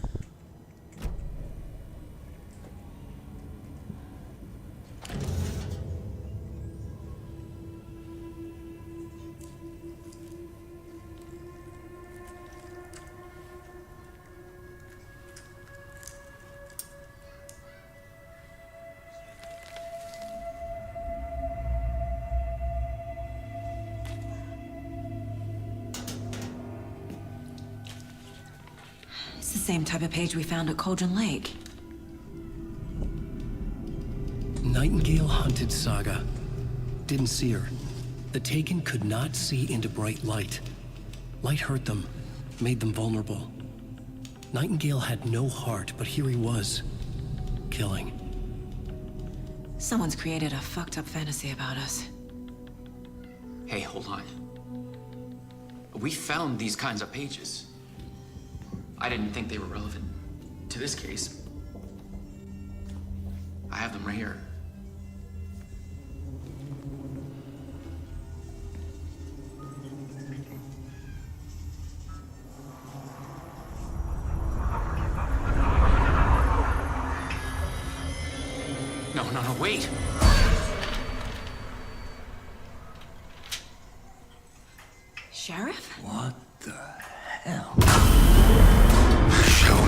Same type of page we found at Cauldron Lake. Nightingale hunted Saga. Didn't see her. The Taken could not see into bright light. Light hurt them, made them vulnerable. Nightingale had no heart, but here he was, killing. Someone's created a fucked up fantasy about us. Hey, hold on. We found these kinds of pages. I didn't think they were relevant to this case. I have them right here. No, wait! Sheriff? What the hell? Show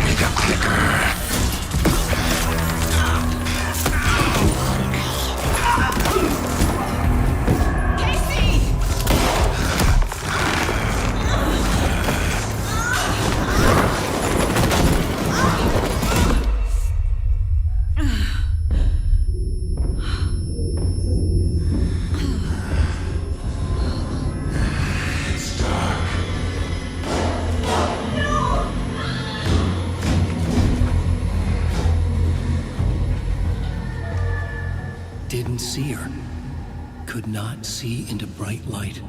Didn't see her. Could not see into bright light.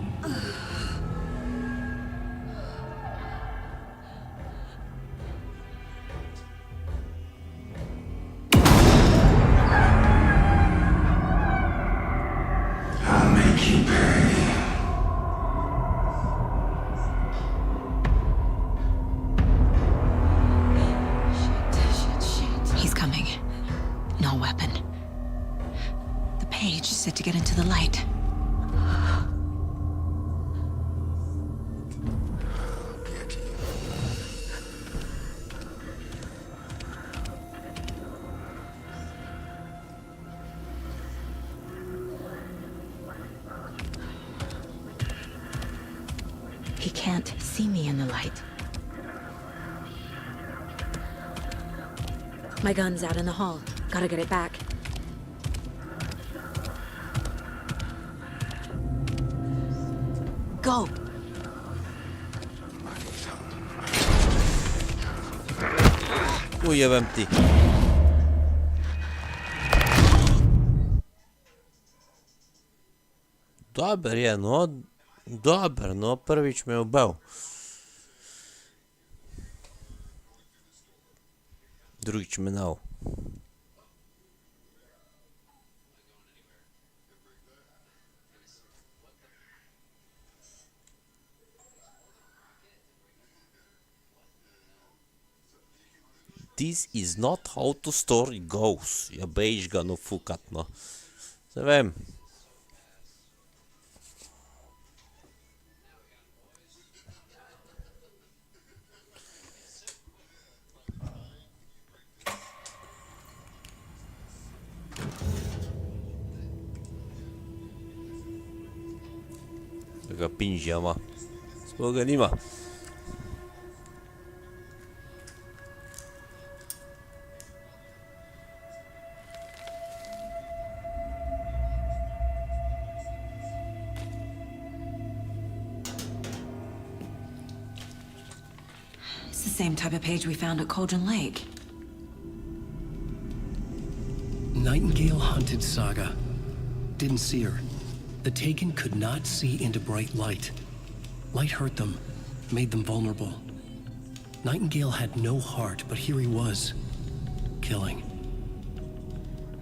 I'll make you pay. He's coming. No weapon. The page said to get into the light. He can't see me in the light. My gun's out in the hall. Gotta get it back. Go! Ujebem ti. Dober je, no. Dober, no. Prvič me je ubel. Drugič me nal. This is not how the story goes. Ja bejš ga no fukat, no. Se vem. Ga pinžama. Sploh ga nima. It's the same type of page we found at Cauldron Lake. Nightingale hunted Saga. Didn't see her. The Taken could not see into bright light. Light hurt them, made them vulnerable. Nightingale had no heart, but here he was, killing.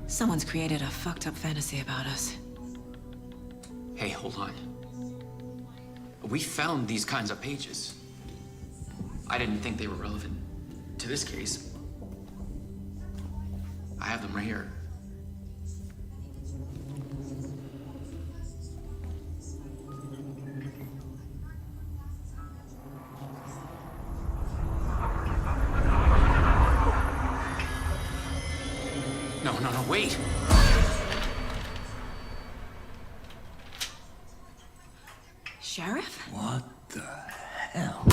Someone's created a fucked up fantasy about us. Hey, hold on. We found these kinds of pages. I didn't think they were relevant to this case. I have them right here. No, wait! Sheriff? What the hell?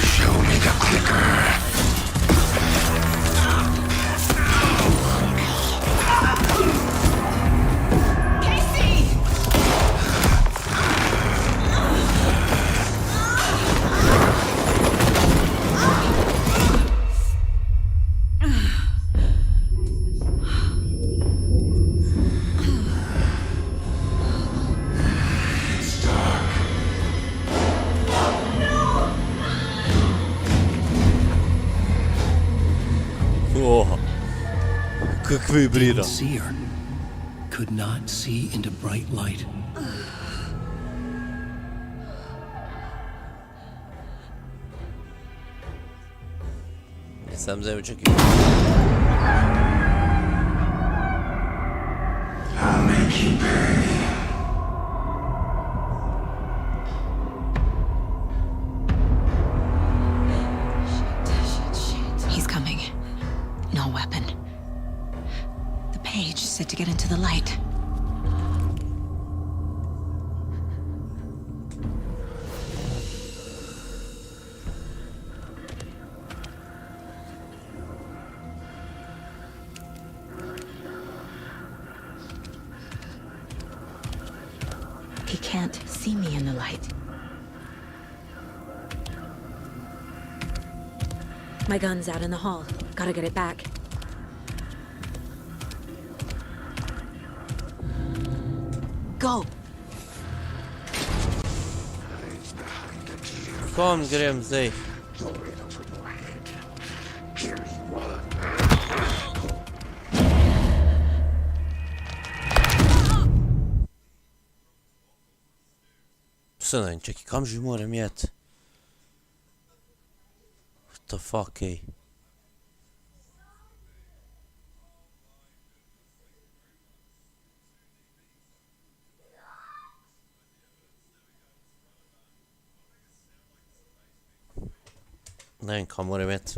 Show me the clicker. Как вибрира. Didn't see her. Could not see into bright light. Не сам заочекивал. I'll make you pay. He's coming. No weapon. The page said to get into the light. He can't see me in the light. My gun's out in the hall. Gotta get it back. go. Kom grem zdaj? Se ne vem, čekaj, kam že moram jet? What the fuck, ej? Ne vem, kam moram jet.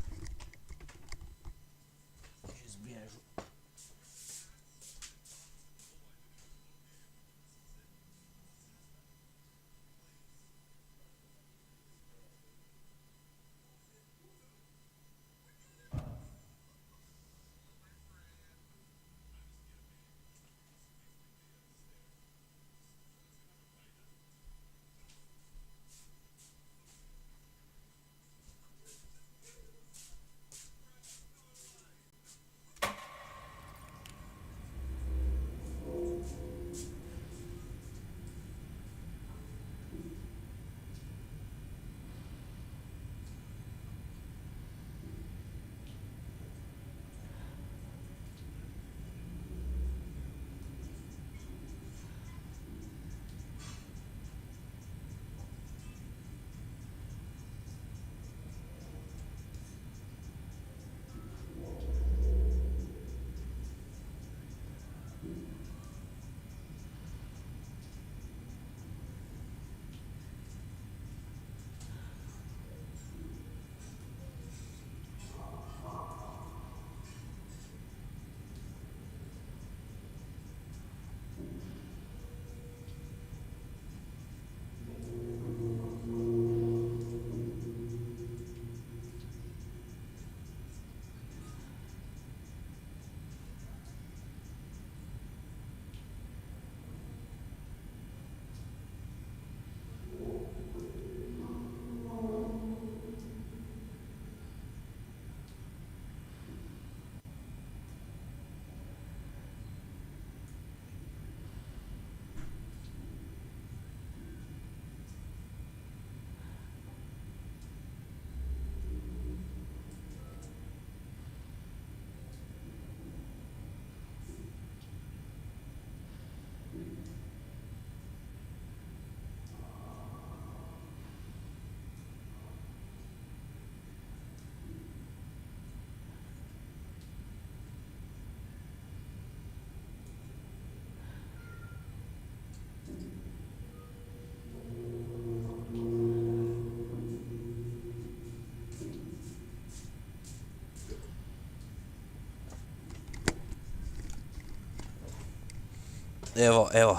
Evo, evo.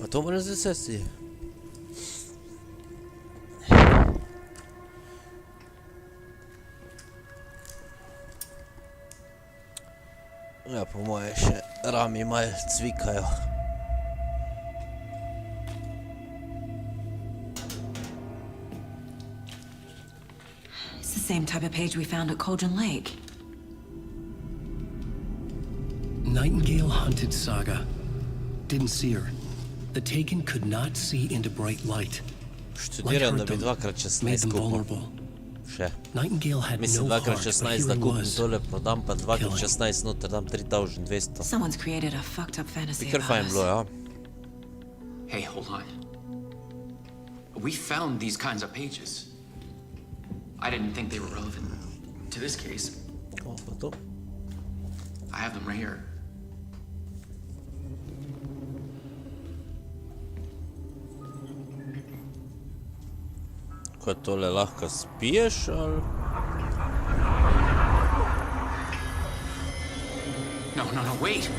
A to moram zdaj sesti. Ja, po moje še rami malo cvikajo. It's the same type of page we found at Cauldron Lake. Nightingale hunted Saga. Didn't see her. The Taken could not see into bright light. Študiram, da bi 2x16 kupil. Še. Mislim 2x16 da kupim tole, prodam pa 2x16 noter, dam 3200. Someone's created a fucked up fantasy Bi kar about fajn us. bilo, ja. Hey, hold on. We found these kinds of pages. I didn't think they were relevant to this case. O, pa to. I have them right here. Ko tole lahko spiješ, ali? No, wait!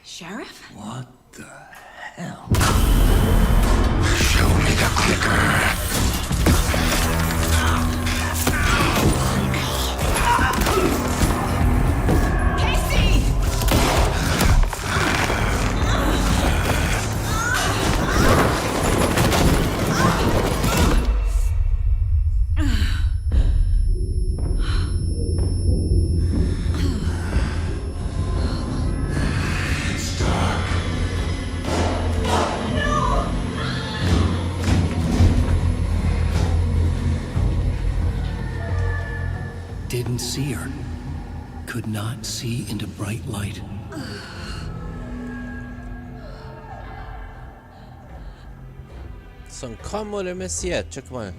Sheriff? What the hell? Show me the clicker. couldn't see her. Could not see into bright light. Są kamole messie, csak mal.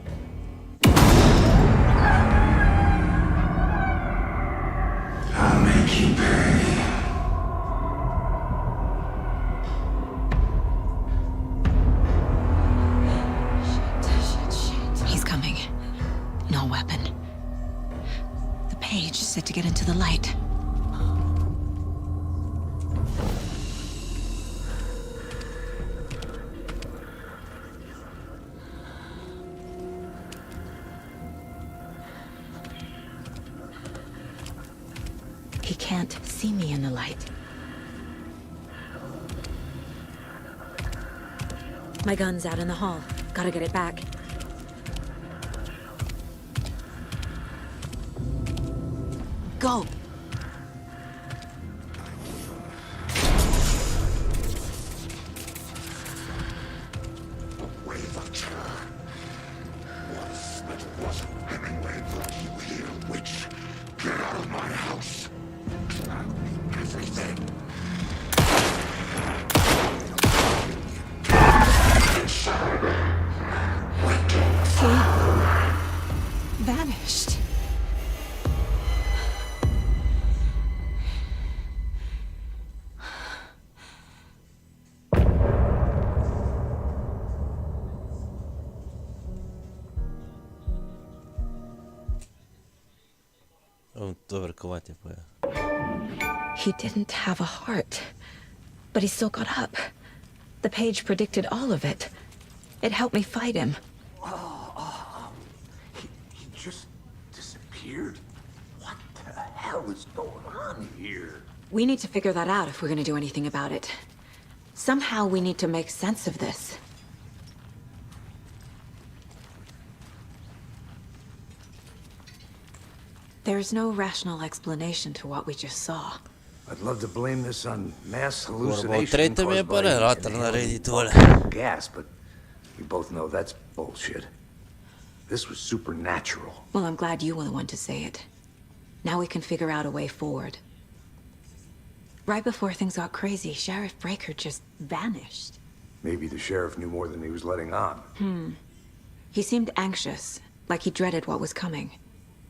I'll make you pay. He's coming. No weapon. The page said to get into the light. He can't see me in the light. My gun's out in the hall. Gotta get it back. Go! Vanished. O, dobra, kołacie poja. He didn't have a heart, but he still got up. The page predicted all of it. It helped me fight him. He just disappeared? What the hell is going on here? We need to figure that out if we're gonna do anything about it. Somehow we need to make sense of this. There's no rational explanation to what we just saw. I'd love to blame this on mass hallucination Portretto mi je caused by parato inhaled narediti tole. gas, but we both know that's bullshit. This was supernatural. Well, I'm glad you were the one to say it. Now we can figure out a way forward. Right before things got crazy, Sheriff Breaker just vanished. Maybe the sheriff knew more than he was letting on. He seemed anxious, like he dreaded what was coming.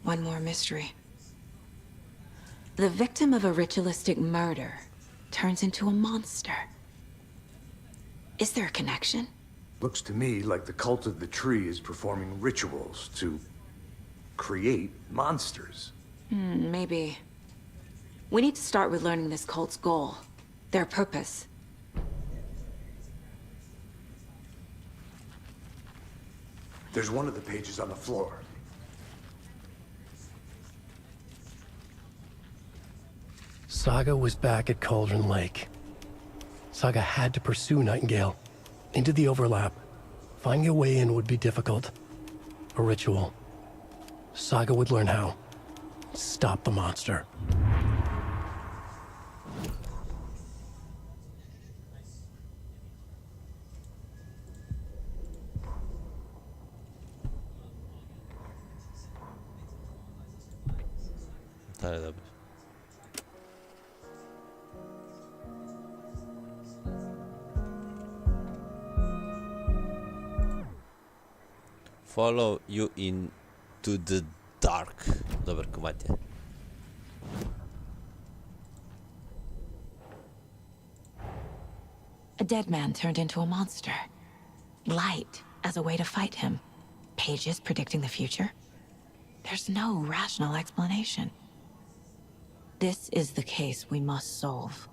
One more mystery. The victim of a ritualistic murder turns into a monster. Is there a connection? Looks to me like the cult of the tree is performing rituals to create monsters. Maybe. We need to start with learning this cult's goal, their purpose. There's one of the pages on the floor. Saga was back at Cauldron Lake. Saga had to pursue Nightingale. Into the overlap. Finding a way in would be difficult. A ritual. Saga would learn how. Stop the monster. Tale dobro. Follow you into the dark. Dobar komad je. A dead man turned into a monster. Light as a way to fight him. Pages predicting the future. There's no rational explanation. This is the case we must solve.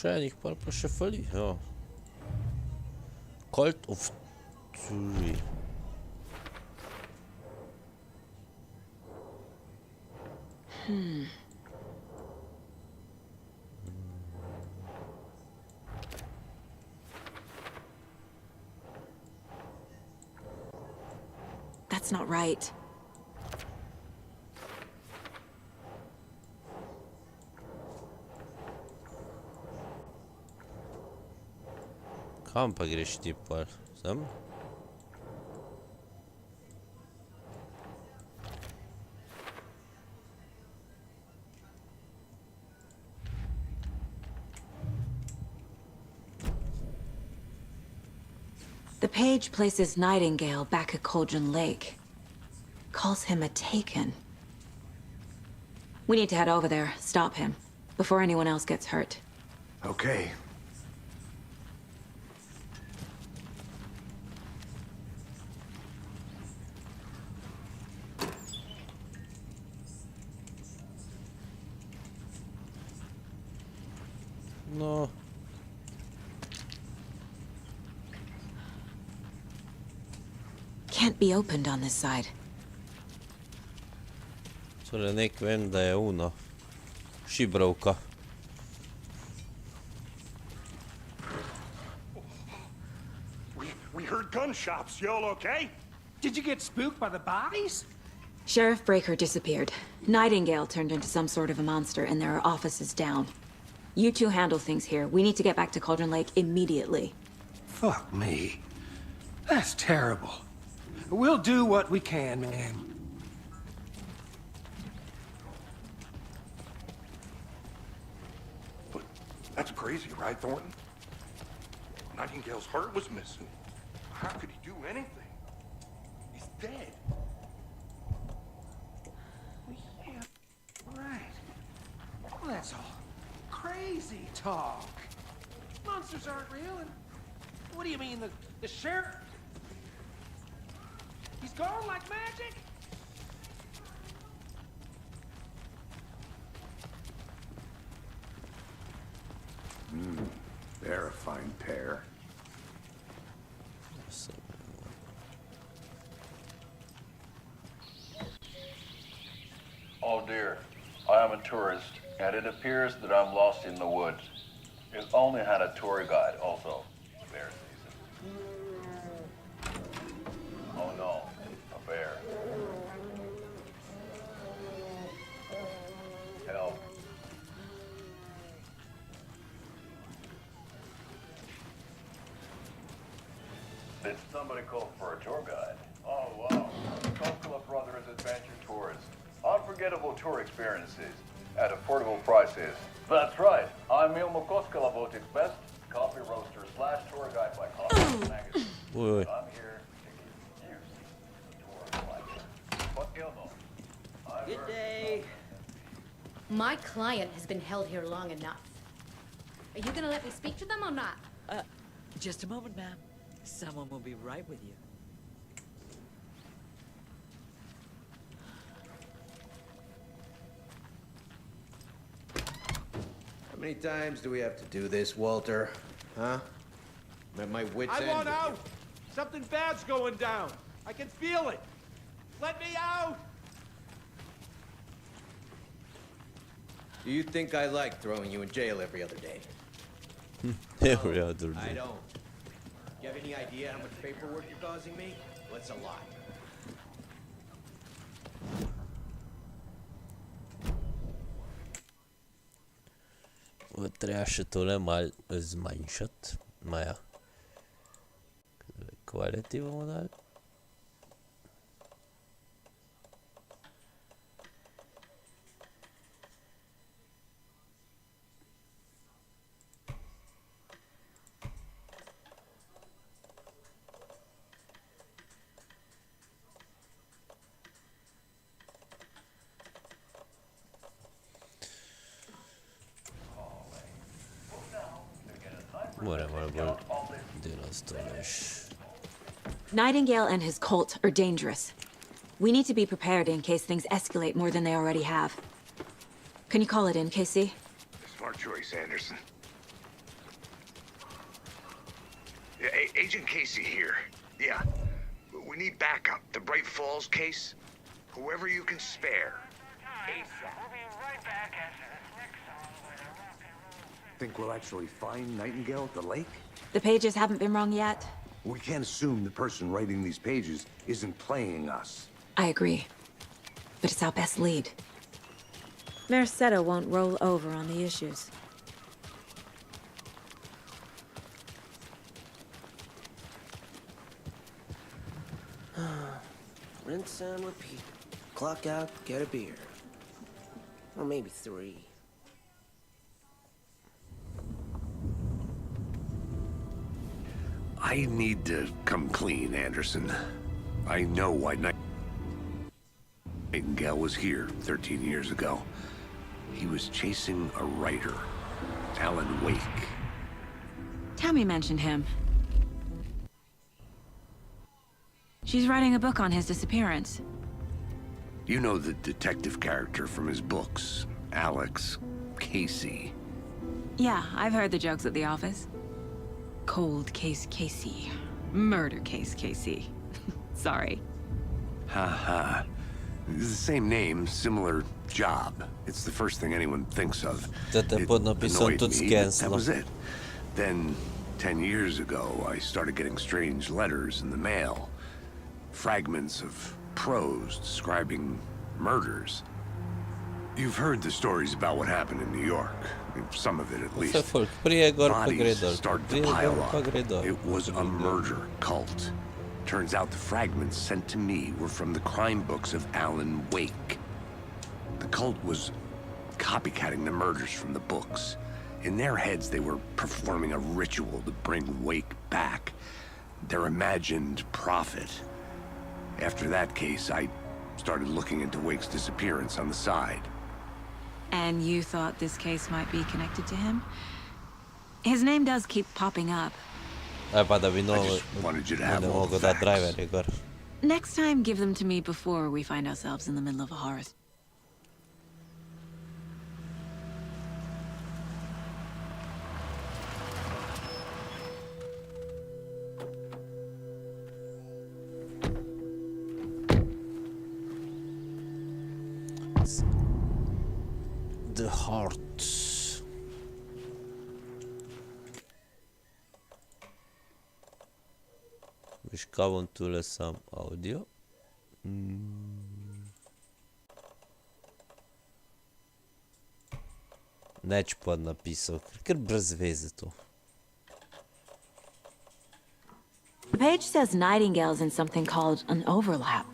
Še enih par pa še fali, ja. Cult of Tree. That's not right. Kam pa greš ti pa? Sem? The page places Nightingale back at Cauldron Lake. Calls him a taken. We need to head over there, stop him, before anyone else gets hurt. Okay. No. Can't be opened on this side. Tole nek vem da je uno. Šibrovka. We heard gunshots. Y'all okay? Did you get spooked by the bodies? Sheriff Breaker disappeared. Nightingale turned into some sort of a monster, and there are offices down. You two handle things here. We need to get back to Cauldron Lake immediately. Fuck me. That's terrible. We'll do what we can, man. But that's crazy, right, Thornton? Nightingale's heart was missing. How could he do anything? He's dead. Yeah, right. Well, that's all crazy talk. Monsters aren't real, and what do you mean, the sheriff? He's gone like magic? They're a fine pair. Oh dear, I am a tourist, and it appears that I'm lost in the woods. It only had a tour guide, also. Bear season. Oh no, a bear. Help. Did somebody call for a tour guide? Oh wow, Koskela Brothers Adventure Tours. Unforgettable tour experiences at affordable prices. That's right. I'm Ilmo Koskela Votic's best coffee roaster / tour guide by Coffee Magazine. Oi. I'm here to give you the tour of my life. But Ilmo, Good day. My client has been held here long enough. Are you gonna let me speak to them or not? Just a moment, ma'am. Someone will be right with you. How many times do we have to do this, Walter? Huh? I'm at my wit's end. I want with out! Something bad's going down. I can feel it. Let me out! Do you think I like throwing you in jail every other day? Every other I day. don't. You have any idea how much paperwork you're causing me? Well, it's a lot. Трябваше тole mal zmanjšati. Maja. Quality bomo dali. Nightingale and his cult are dangerous. We need to be prepared in case things escalate more than they already have. Can you call it in, Casey? Smart choice, Anderson. Yeah, Agent Casey here. Yeah. We need backup. The Bright Falls case. Whoever you can spare. Think we'll actually find Nightingale at the lake? The pages haven't been wrong yet. We can't assume the person writing these pages isn't playing us. I agree. But it's our best lead. Merced won't roll over on the issues. Rinse and repeat. Clock out, get a beer. Or maybe 3. I need to come clean, Anderson. I know why Nightingale was here 13 years ago. He was chasing a writer, Alan Wake. Tammy mentioned him. She's writing a book on his disappearance. You know the detective character from his books, Alex Casey. Yeah, I've heard the jokes at the office. Cold case Casey. Murder case Casey. Sorry. Ha. It's the same name, similar job. It's the first thing anyone thinks of. It annoyed me, but that was it. Then, 10 years ago, I started getting strange letters in the mail. Fragments of prose describing murders. You've heard the stories about what happened in New York. Some of it, at least. Bodies started to pile up. It was a murder cult. Turns out the fragments sent to me were from the crime books of Alan Wake. The cult was copycatting the murders from the books. In their heads, they were performing a ritual to bring Wake back. Their imagined prophet. After that case, I started looking into Wake's disappearance on the side. And you thought this case might be connected to him? His name does keep popping up. I just wanted you to have all the facts. Next time, give them to me before we find ourselves in the middle of a horror. The heart. Mișcam to lăsăm audio. Neću pod napisao, ker brz veze to. The page says Nightingale's in something called an overlap.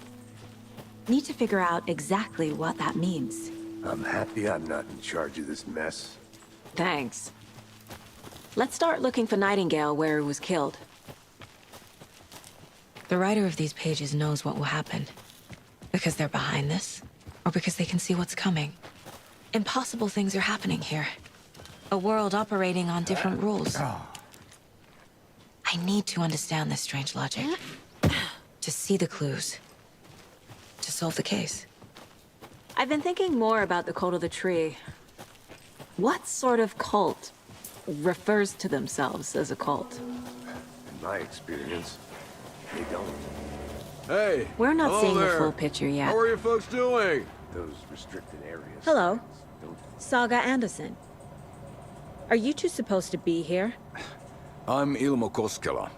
Need to figure out exactly what that means. I'm happy I'm not in charge of this mess. Thanks. Let's start looking for Nightingale where he was killed. The writer of these pages knows what will happen. Because they're behind this, or because they can see what's coming. Impossible things are happening here. A world operating on different rules. I need to understand this strange logic. To see the clues. To solve the case. I've been thinking more about the cult of the tree. What sort of cult refers to themselves as a cult? In my experience, they don't. Hey! We're not hello seeing the there. full picture yet. How are you folks doing? Those restricted areas. Hello. Saga Anderson. Are you two supposed to be here? I'm Ilmo Koskela.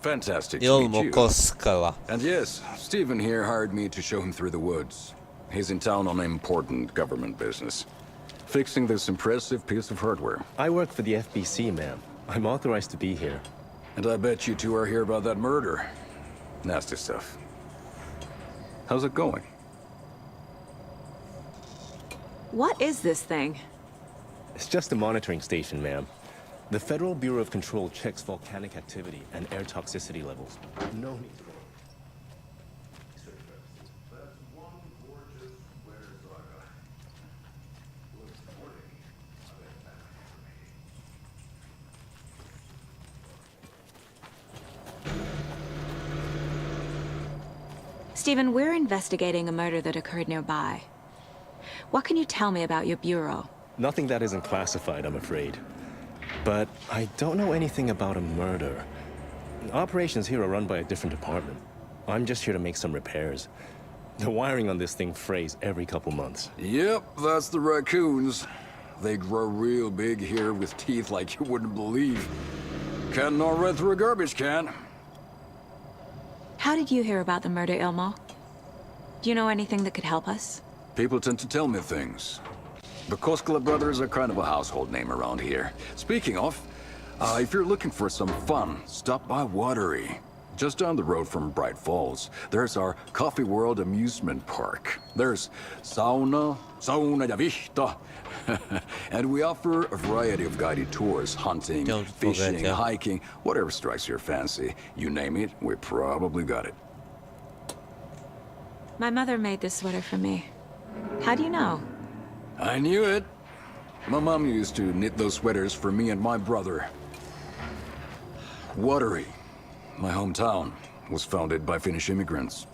Fantastic to Ilmo meet you. Koskela. And yes, Stephen here hired me to show him through the woods. He's in town on important government business. Fixing this impressive piece of hardware. I work for the FBC, ma'am. I'm authorized to be here. And I bet you two are here about that murder. Nasty stuff. How's it going? What is this thing? It's just a monitoring station, ma'am. The Federal Bureau of Control checks volcanic activity and air toxicity levels. No need to go. Stephen, we're investigating a murder that occurred nearby. What can you tell me about your bureau? Nothing that isn't classified, I'm afraid. But I don't know anything about a murder. Operations here are run by a different department. I'm just here to make some repairs. The wiring on this thing frays every couple months. Yep, that's the raccoons. They grow real big here with teeth like you wouldn't believe. Can't gnaw right through a garbage can. How did you hear about the murder, Ilmo? Do you know anything that could help us? People tend to tell me things. The Koskela brothers are kind of a household name around here. Speaking of, if you're looking for some fun, stop by Watery. Just down the road from Bright Falls, there's our Coffee World amusement park. There's sauna ja vihta. And we offer a variety of guided tours, hunting, fishing, hiking, whatever strikes your fancy. You name it, we probably got it. My mother made this sweater for me. How do you know? I knew it. My mom used to knit those sweaters for me and my brother. Watery, my hometown, was founded by Finnish immigrants.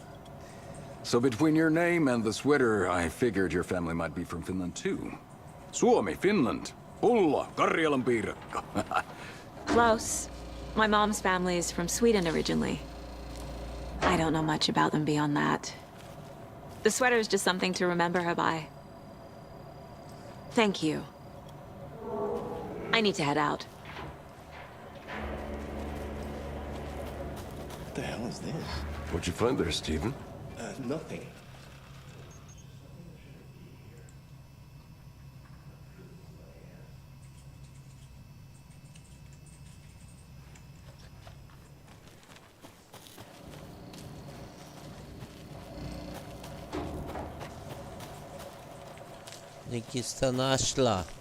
So between your name and the sweater, I figured your family might be from Finland too. Suomi, Finland. Ulla, Karjalan piirakka. Close. My mom's family is from Sweden originally. I don't know much about them beyond that. The sweater is just something to remember her by. Thank you. I need to head out. What the hell is this? What'd you find there, Stephen? Nothing.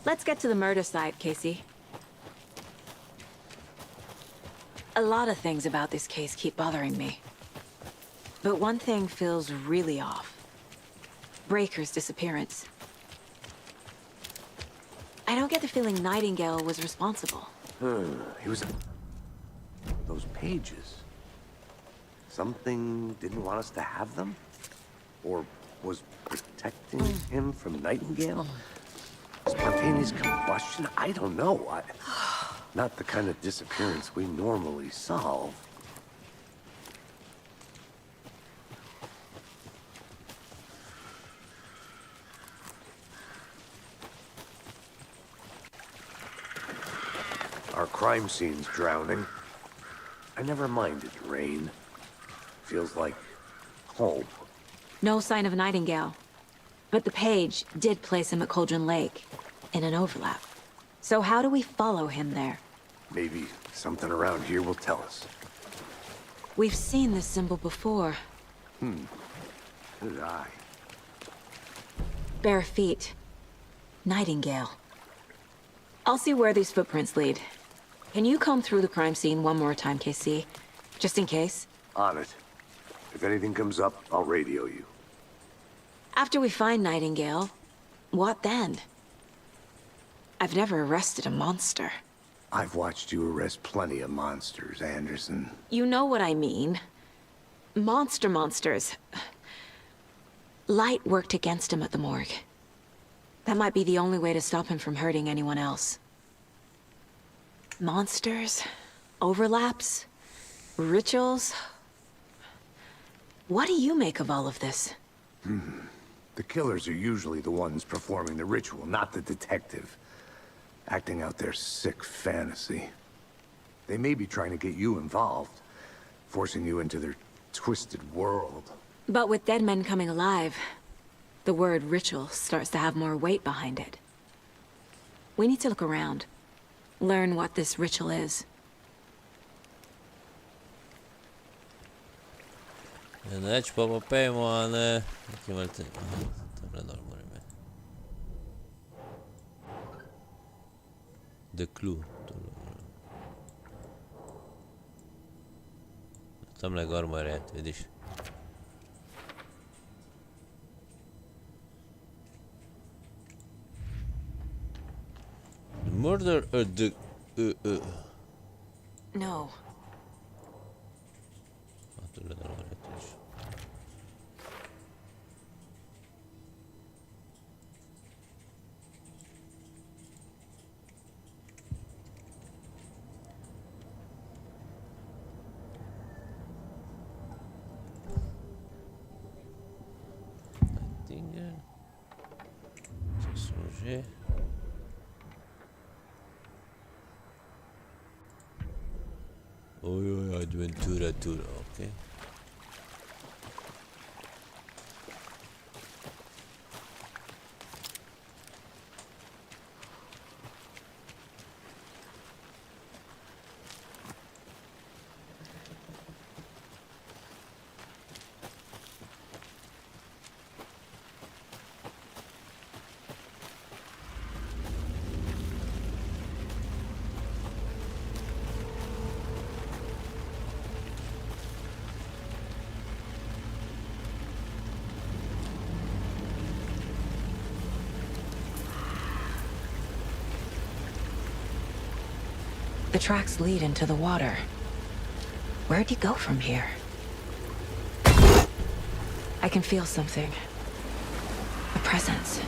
Let's get to the murder site, Casey. A lot of things about this case keep bothering me. But one thing feels really off. Breaker's disappearance. I don't get the feeling Nightingale was responsible. He was... Those pages. Something didn't want us to have them? Or was protecting him from Nightingale? Spontaneous combustion? I don't know. Not the kind of disappearance we normally solve. Our crime scene's drowning. I never minded rain. Feels like home. No sign of Nightingale. But the page did place him at Cauldron Lake, in an overlap. So how do we follow him there? Maybe something around here will tell us. We've seen this symbol before. Good eye. Bare feet. Nightingale. I'll see where these footprints lead. Can you comb through the crime scene one more time, KC? Just in case? On it. If anything comes up, I'll radio you. After we find Nightingale, what then? I've never arrested a monster. I've watched you arrest plenty of monsters, Anderson. You know what I mean. Monsters. Light worked against him at the morgue. That might be the only way to stop him from hurting anyone else. Monsters? Overlaps? Rituals? What do you make of all of this? The killers are usually the ones performing the ritual, not the detective. Acting out their sick fantasy. They may be trying to get you involved, forcing you into their twisted world. But with dead men coming alive, the word ritual starts to have more weight behind it. We need to look around. Learn what this ritual is. Значи по-попеємо, а не... Які мальти... Ага, добре, нормально. The clue. Там легор морят, видиш. The murder or the... No. Oj, adventura, okej. The tracks lead into the water. Where'd he go from here? I can feel something. A presence.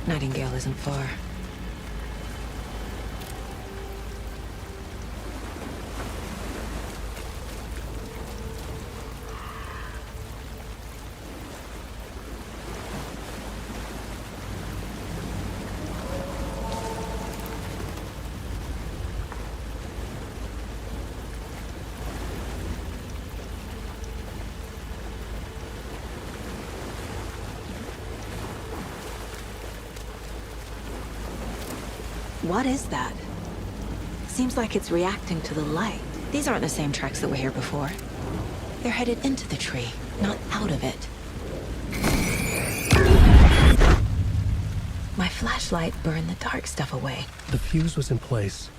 Nightingale isn't far. What is that? Seems like it's reacting to the light. These aren't the same tracks that were here before. They're headed into the tree, not out of it. My flashlight burned the dark stuff away. The fuse was in place.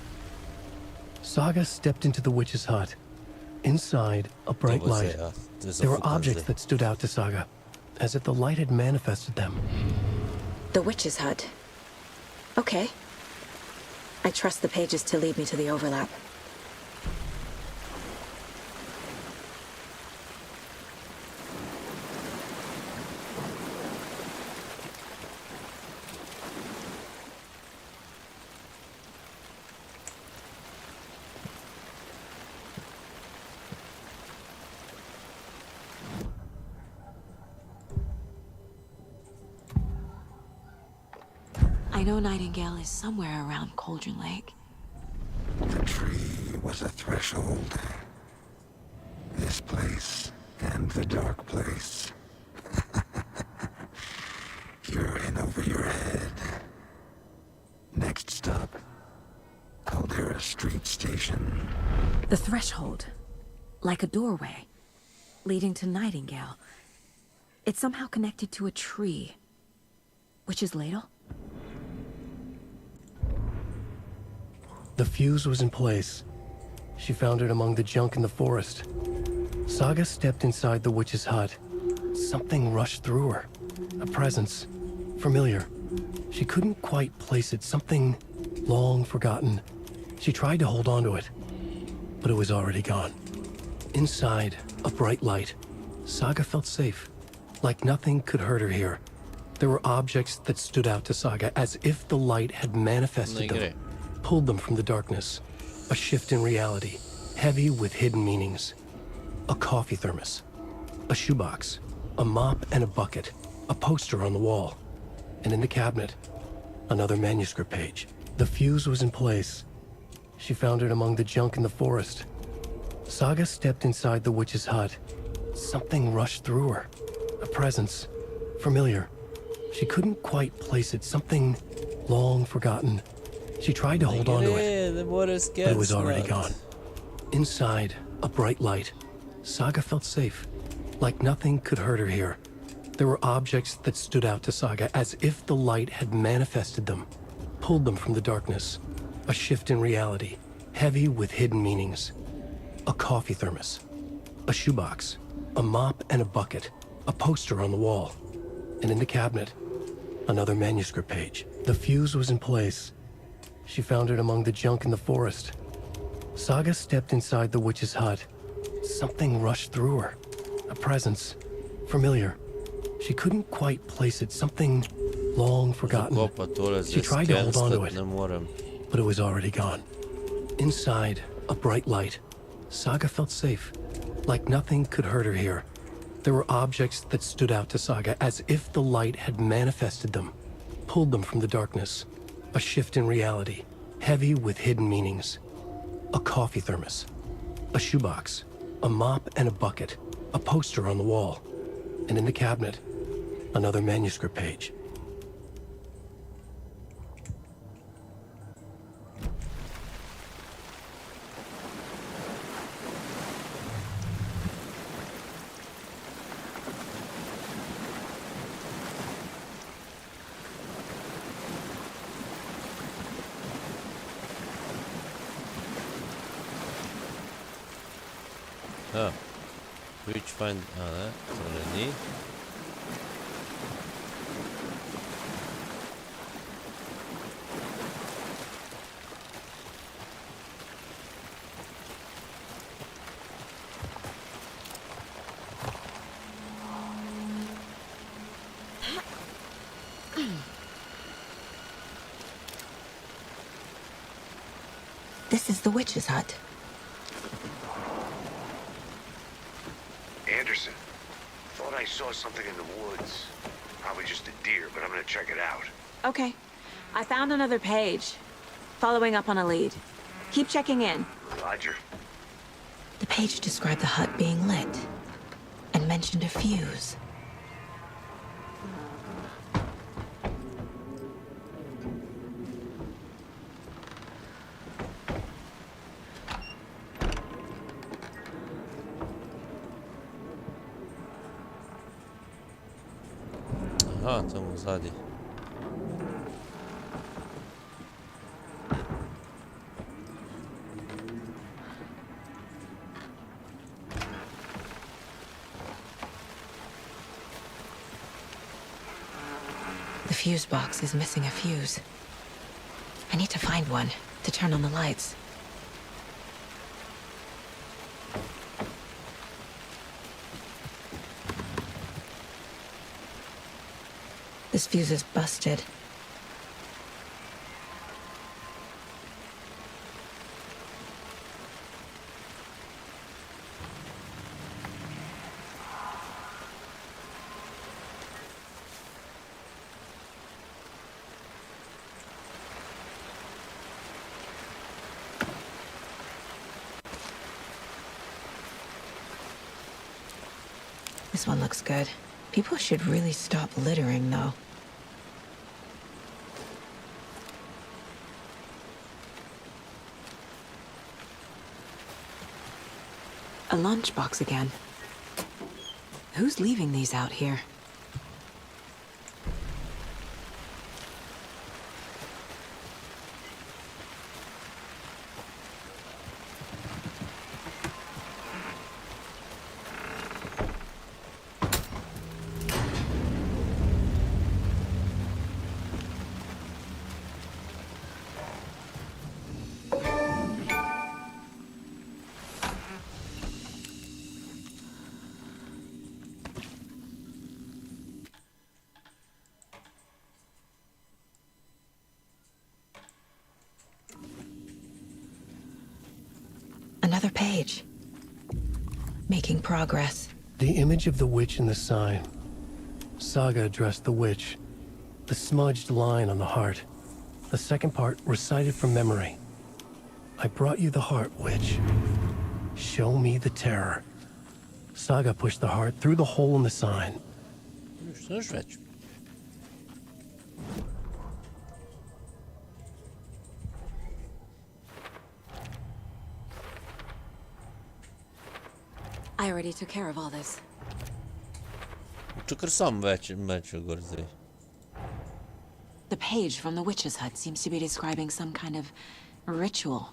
Saga stepped into the witch's hut. Inside, a bright light. There were objects that stood out to Saga, as if the light had manifested them. The witch's hut. Okay. I trust the pages to lead me to the overlap. I know Nightingale is somewhere around Cauldron Lake. The tree was a threshold. This place and the dark place. You're in over your head. Next stop, Caldera Street Station. The threshold. Like a doorway. Leading to Nightingale. It's somehow connected to a tree. Witch's ladle? The fuse was in place. She found it among the junk in the forest. Saga stepped inside the witch's hut. Something rushed through her. A presence. Familiar. She couldn't quite place it. Something long forgotten. She tried to hold on to it, but it was already gone. Inside, a bright light. Saga felt safe. Like nothing could hurt her here. There were objects that stood out to Saga as if the light had manifested them. Pulled them from the darkness. A shift in reality, heavy with hidden meanings. A coffee thermos, a shoebox, a mop and a bucket, a poster on the wall, and in the cabinet, another manuscript page. The fuse was in place. She found it among the junk in the forest. Saga stepped inside the witch's hut. Something rushed through her. A presence, familiar. She couldn't quite place it. Something long forgotten. She tried to hold on to it, but it was already gone. Inside, a bright light. Saga felt safe. Like nothing could hurt her here. There were objects that stood out to Saga as if the light had manifested them. Pulled them from the darkness. A shift in reality, heavy with hidden meanings. A coffee thermos, a shoebox, a mop and a bucket, a poster on the wall, and in the cabinet, another manuscript page. The fuse was in place. She found it among the junk in the forest. Saga stepped inside the witch's hut. Something rushed through her. A presence, familiar. She couldn't quite place it. Something long forgotten. She tried to hold on to it, but it was already gone. Inside, a bright light. Saga felt safe. Like nothing could hurt her here. There were objects that stood out to Saga as if the light had manifested them. Pulled them from the darkness. A shift in reality, heavy with hidden meanings. A coffee thermos, a shoebox, a mop and a bucket, a poster on the wall, and in the cabinet, another manuscript page. Oh, which find that's what I need. This is the witch's hut. Anderson, thought I saw something in the woods. Probably just a deer, but I'm gonna check it out. Okay. I found another page. Following up on a lead. Keep checking in. Roger. The page described the hut being lit and mentioned a fuse. Aha, tamo zadi. The fuse box is missing a fuse. I need to find one to turn on the lights. This fuse is busted. This one looks good. People should really stop littering, though. A lunchbox again. Who's leaving these out here? Another page. Making progress. The image of the witch in the sign. Saga addressed the witch. The smudged line on the heart. The second part recited from memory. I brought you the heart, witch. Show me the terror. Saga pushed the heart through the hole in the sign. Všeč. I already took care of all this. Čekar sam več gor zdaj. The page from the witch's hut seems to be describing some kind of ritual.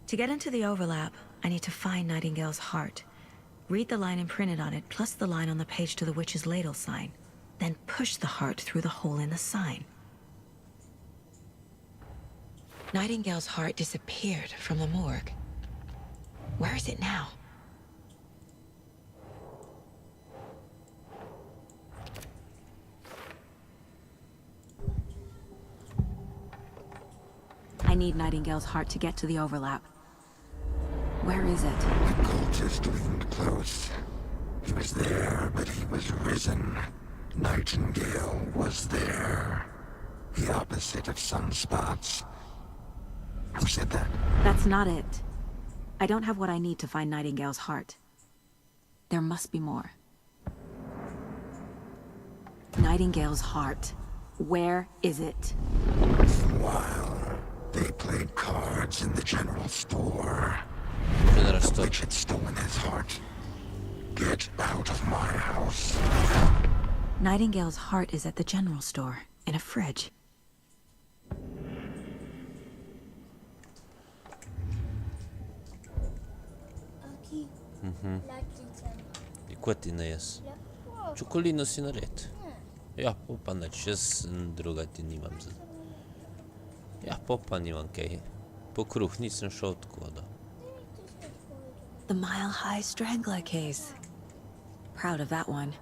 To get into the overlap, I need to find Nightingale's heart. Read the line imprinted on it, plus the line on the page to the witch's ladle sign. Then push the heart through the hole in the sign. Nightingale's heart disappeared from the morgue. Where is it now? I need Nightingale's heart to get to the overlap. Where is it? The cultist leaned close. He was there, but he was risen. Nightingale was there. The opposite of sunspots. Who said that? That's not it. I don't have what I need to find Nightingale's heart. There must be more. Nightingale's heart. Where is it? Meanwhile, they played cards in the general store. The witch had stolen his heart. Get out of my house. Nightingale's heart is at the general store, in a fridge. I kotine jes. Čokolino si nared. Ja, popa, znači, jaz druga ti nimam za... Ja, popa nimam kaj. Po kruh, nisem šel tako, da. The mile-high strangler case. Proud of that one.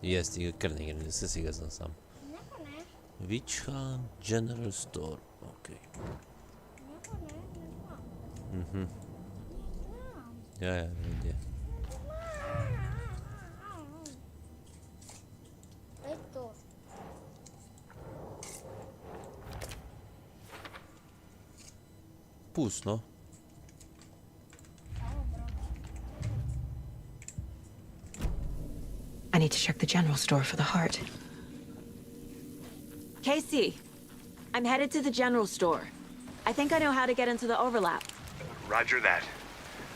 Jaz ti ga kar ne gre, se si ga znam sam. Vičhan General Store, okej. Ja, vidje. Pust, no. I need to check the general store for the heart. Casey, I'm headed to the general store. I think I know how to get into the overlap. Roger that.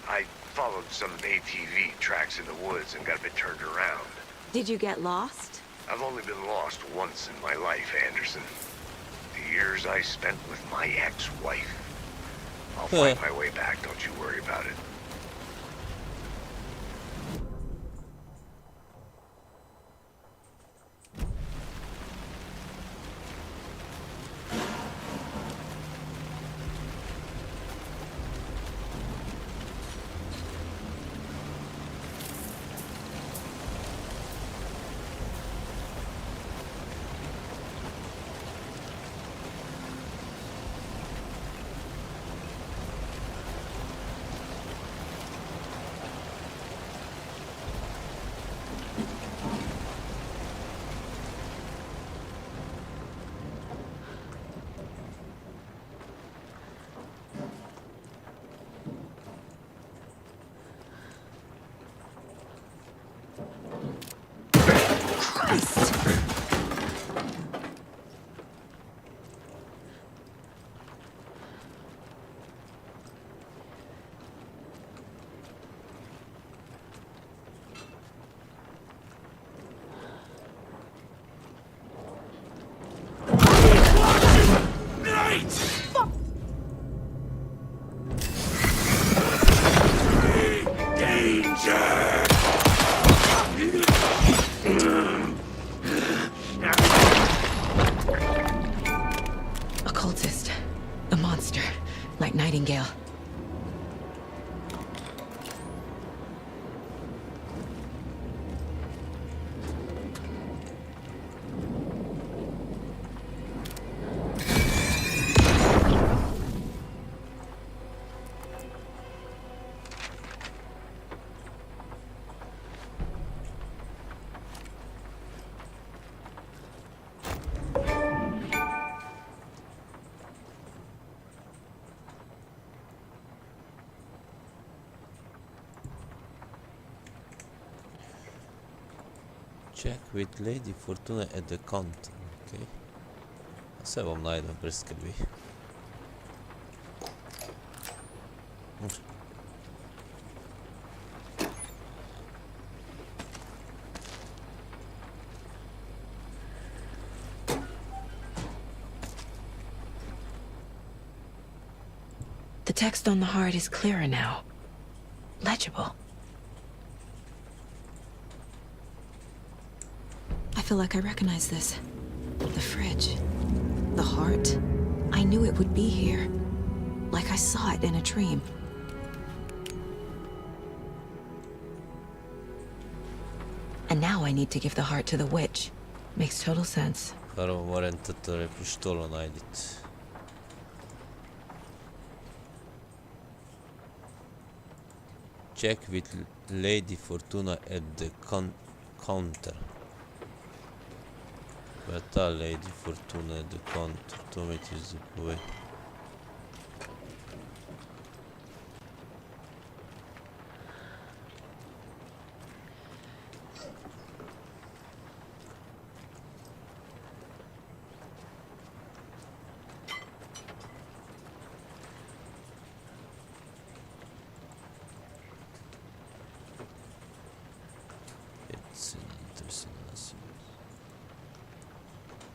I followed some ATV tracks in the woods and got a bit turned around. Did you get lost? I've only been lost once in my life, Anderson. The years I spent with my ex-wife. I'll find my way back, don't you worry about it. Occultist. A monster. Like Nightingale. Check with Lady Fortuna at the counter, okej. A se vam najdem, brez skrbi. The text on the heart is clearer now. Legible. I feel like I recognize this. The fridge. The heart. I knew it would be here. Like I saw it in a dream. And now I need to give the heart to the witch. Makes total sense. Prvo moram totore pištolo najditi. Check with Lady Fortuna at the counter. Pa je ta Lady Fortuna at the counter, to mi ti zapovej.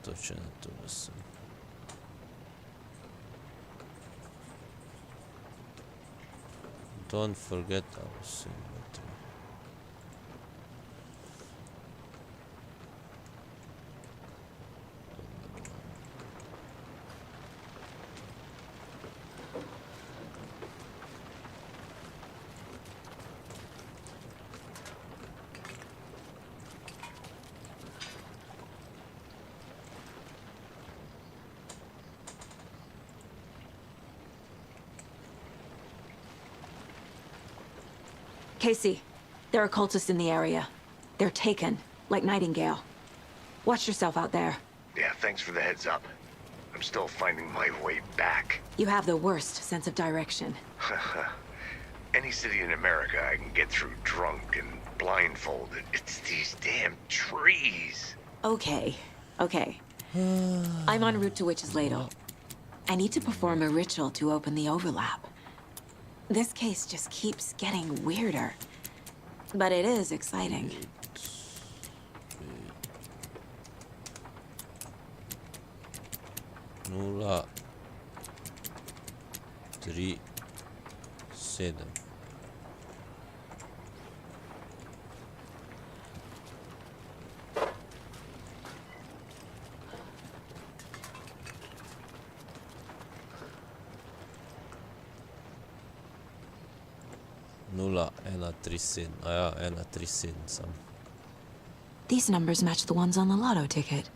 Точно това съм. Don't forget our inventory. Casey, there are cultists in the area. They're taken, like Nightingale. Watch yourself out there. Yeah, thanks for the heads up. I'm still finding my way back. You have the worst sense of direction. Any city in America I can get through drunk and blindfolded. It's these damn trees. Okay. I'm en route to Witch's Ladle. I need to perform a ritual to open the overlap. This case just keeps getting weirder. But it is exciting. Nula 3 7. Nula 1 3 7. A ja, 1 3 7 sam. These numbers match the ones on the lotto ticket.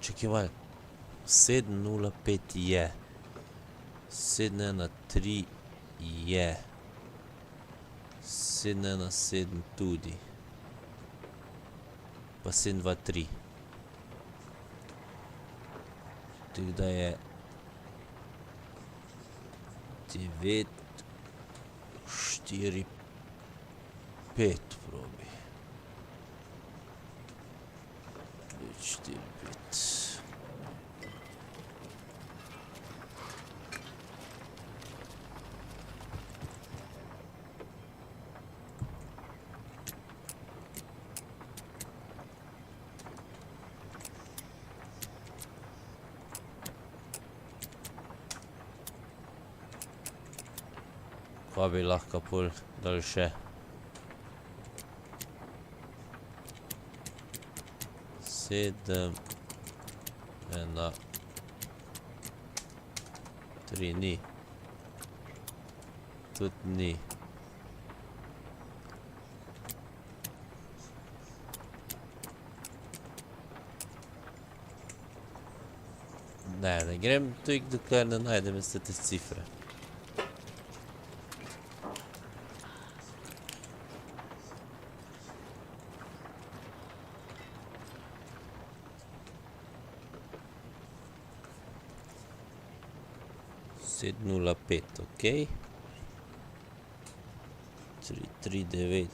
Čekaj, 705 je. 713 je. 717 tudi. Pa 723. Tako da je 9 4 5 probi. 9 4 5. Pa bi lahko pol daljše. 7 1 3 ni. Tudi ni. Ne grem tu, dokler ne najdem vse te cifre. Nula 5, ok. 339.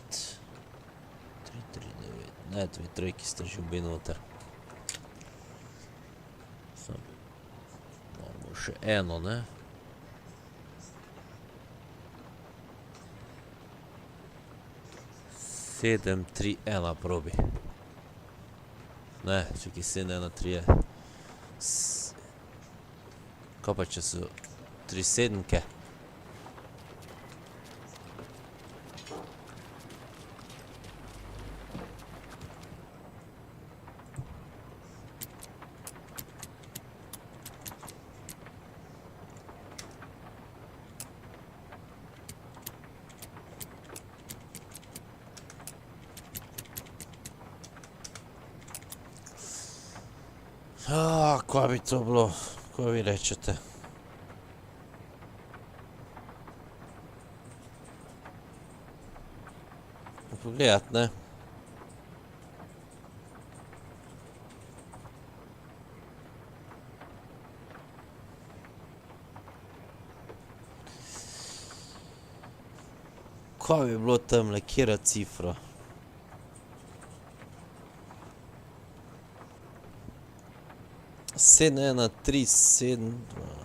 339. Ne, dve trojki sta že obe noter. Imamo še eno, ne? Sedem, 3, 1 probi. Ne, čekaj, 7, 1, 3 je. Kaj pa če so 3 sedemke? Kaj bi to bilo? Kaj vi rečete? Pogledat, ne? Kaj bi bilo tamle, kjera cifra? Sedem, 1, 3, 7, 2.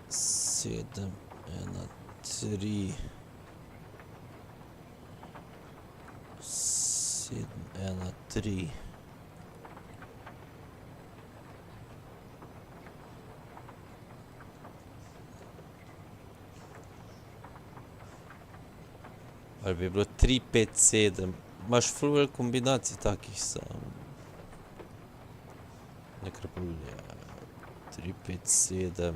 Sedem, 1, 3. 7, 1, 3. Ali bi bilo 3, 5, 7. Imaš ful kombinacij takih sam. Nekropolja. 3, 5, 7.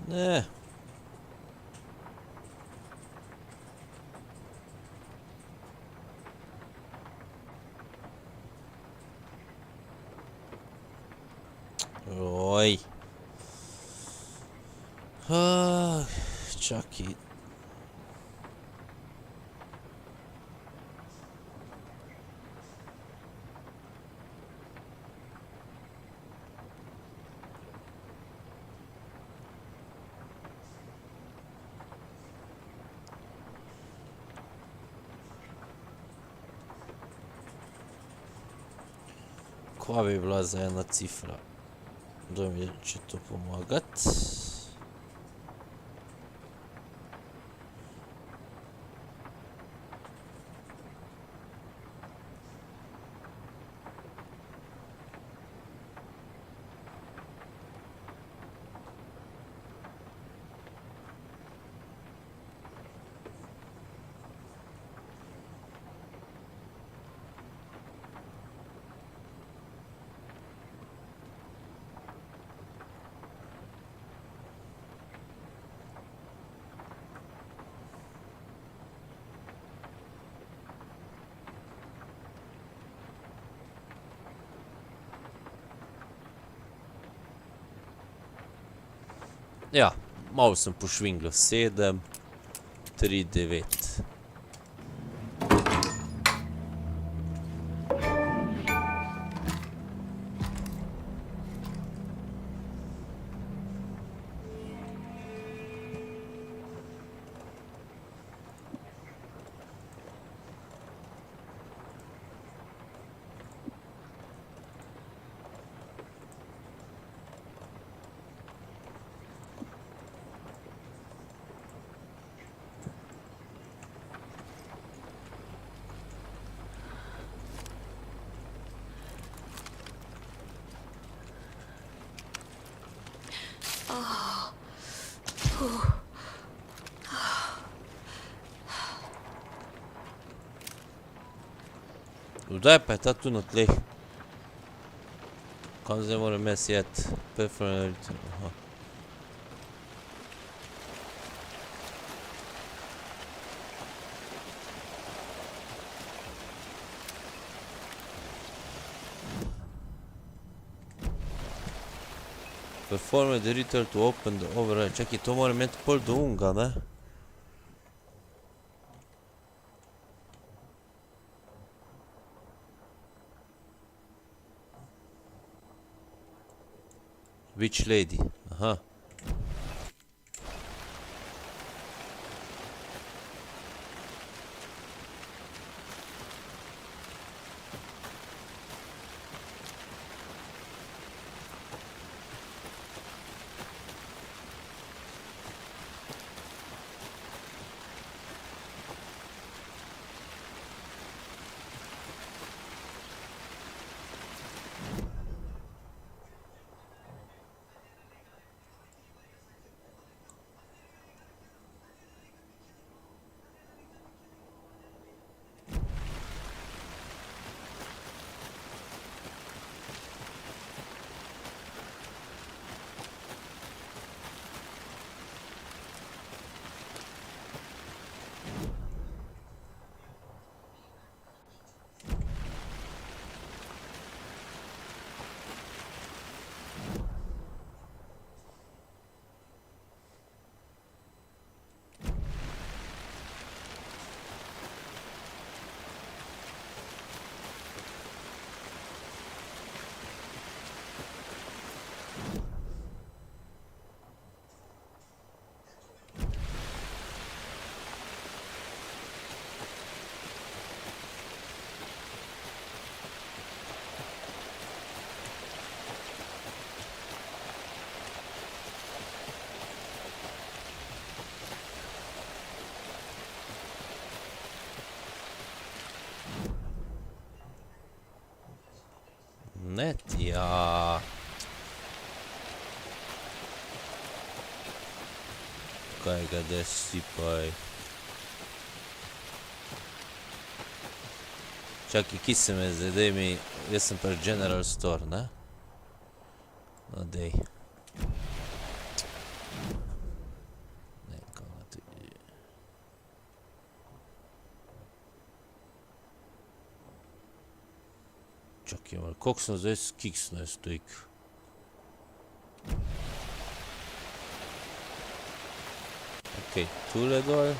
Ne. Oj. Čak i... Koja bi bila za jedna cifra? Da mi će to pomagat. Ja, malo sem pošvinglo 7, 3, 9. Kdaj pa je ta tu na tleh? Kam zdaj moram jaz jet? Performance, aha. Perform the ritual to open the override. Čakaj, to moram imeti pol do unga, ne? Witch lady, aha. Ne ti, ja. Kaj ga desipaj. Čakaj, ki se me zdaj, daj mi, jaz sem pa General Store, ne? No, dej. Čakaj, koliko sem zdaj skiksnil jaz tojk? Okej, tule dol.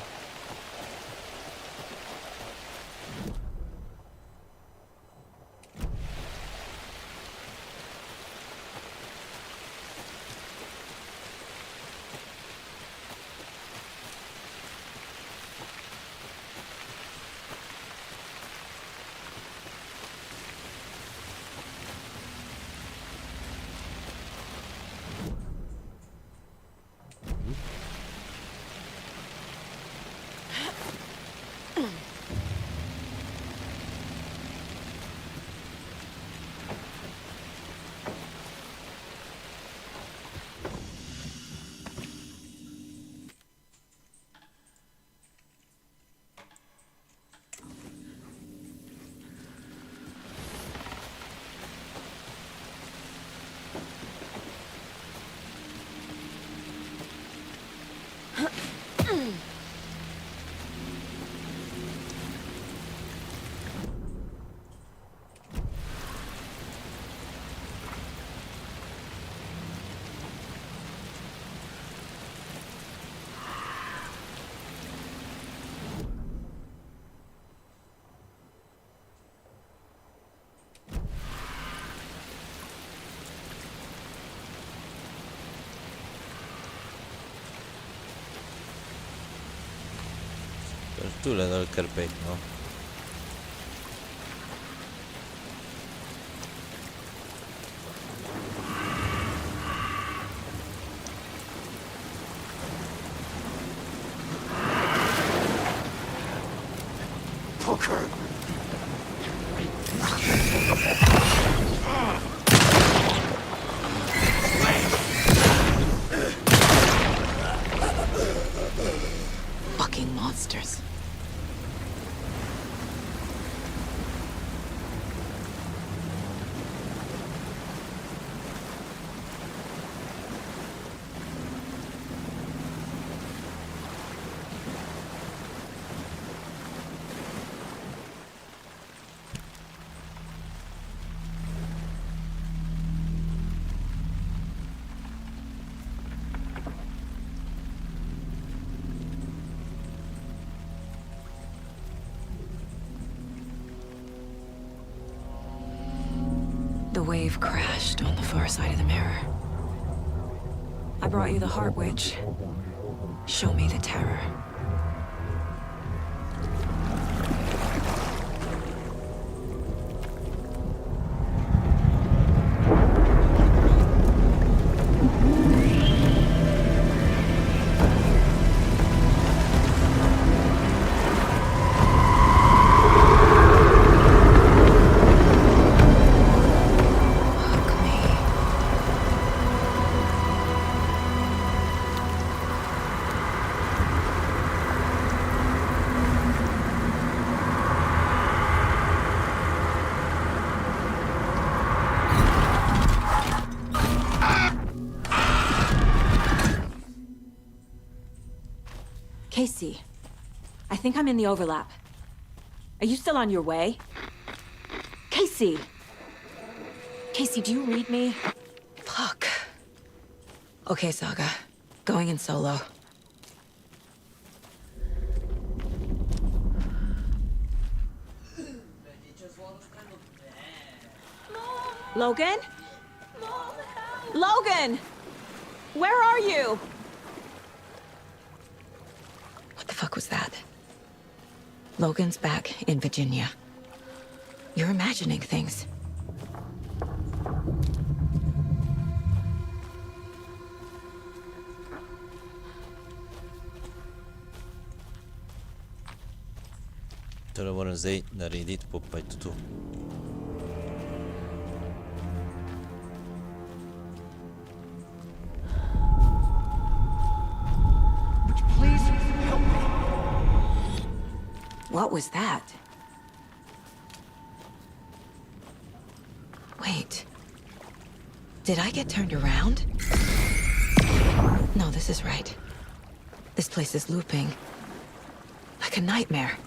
Tule dol kar pet, no. Fucking monsters. The wave crashed on the far side of the mirror. I brought you the Heart Witch. Show me the terror. Casey, I think I'm in the overlap. Are you still on your way? Casey! Casey, do you read me? Fuck. Okay, Saga. Going in solo. Logan? Logan! Where are you? What the fuck was that? Logan's back in Virginia. You're imagining things. Tole moram zdaj narediti, pa je to. What was that? Wait. Did I get turned around? No, this is right. This place is looping. Like a nightmare.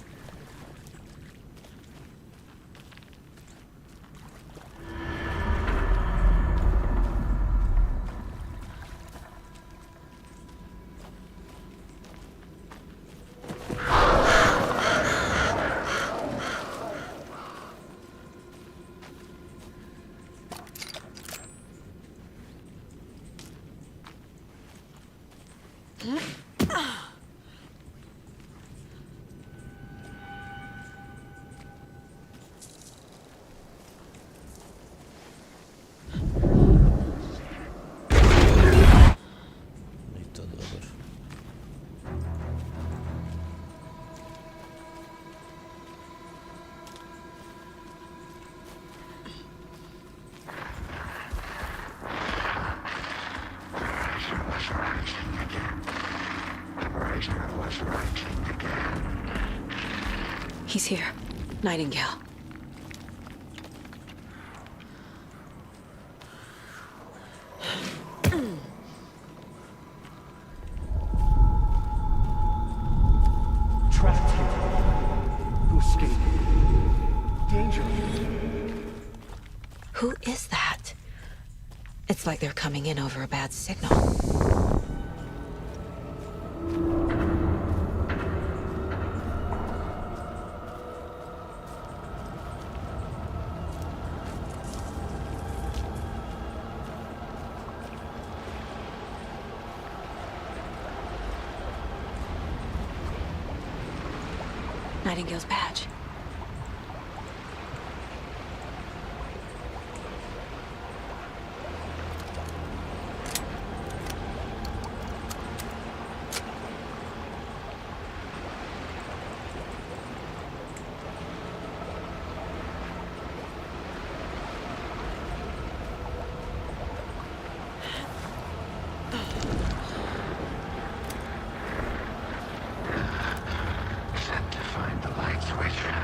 He's here. Nightingale. Trapped here. To escape. Danger. Who is that? It's like they're coming in over a bad signal. Nightingale's badge. Set to find the light switch.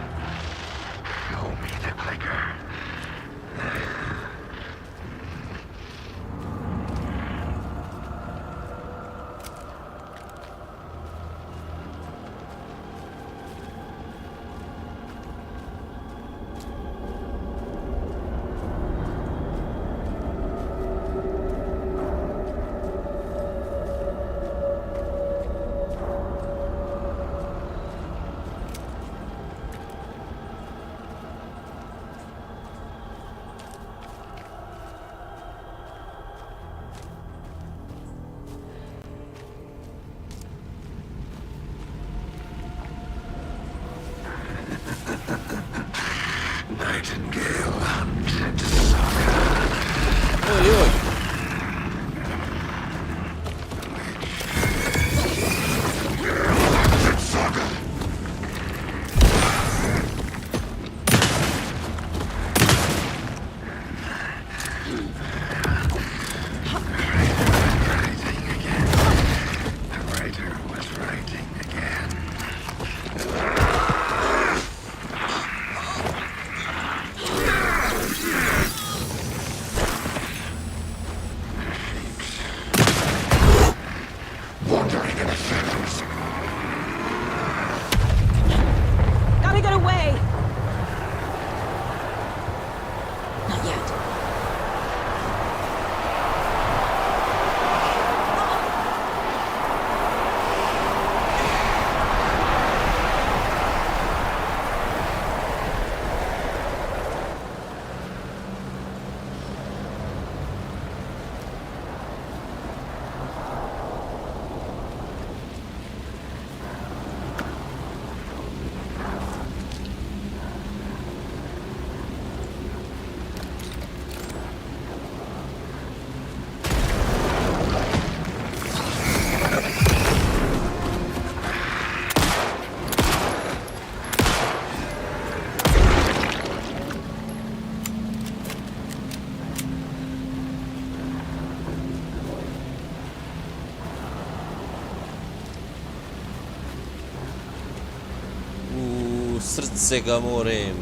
srce ga moram.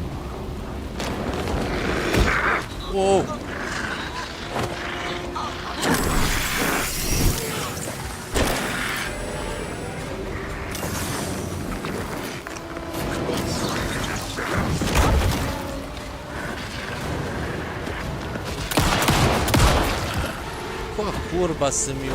O! Kva kurba se mi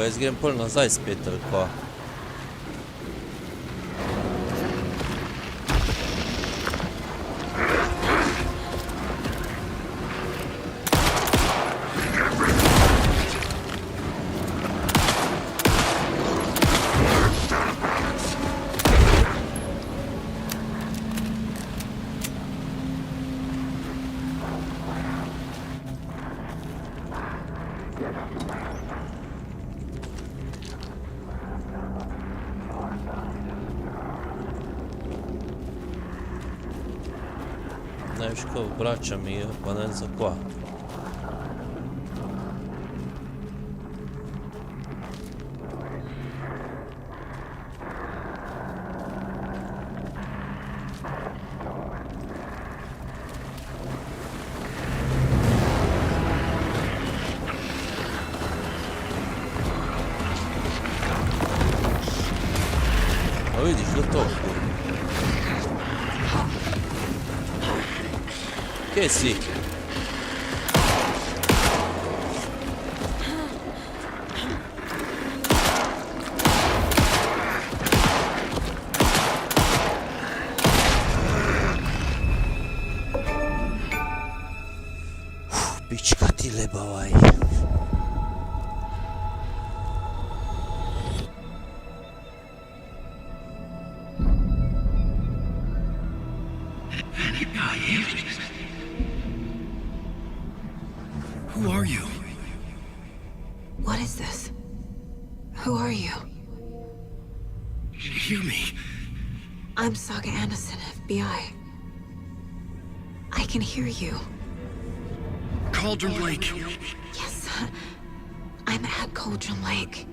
jaz grem pol nazaj spet, ali kva? Znaš kao vraća mi je, pa ne znam kva. A vidiš da to? Gdje si? Pička ti lebavaj. Who are you? What is this? Who are you? Hear me. I'm Saga Anderson, FBI. I can hear you. Cauldron Lake. Yes, I'm at Cauldron Lake.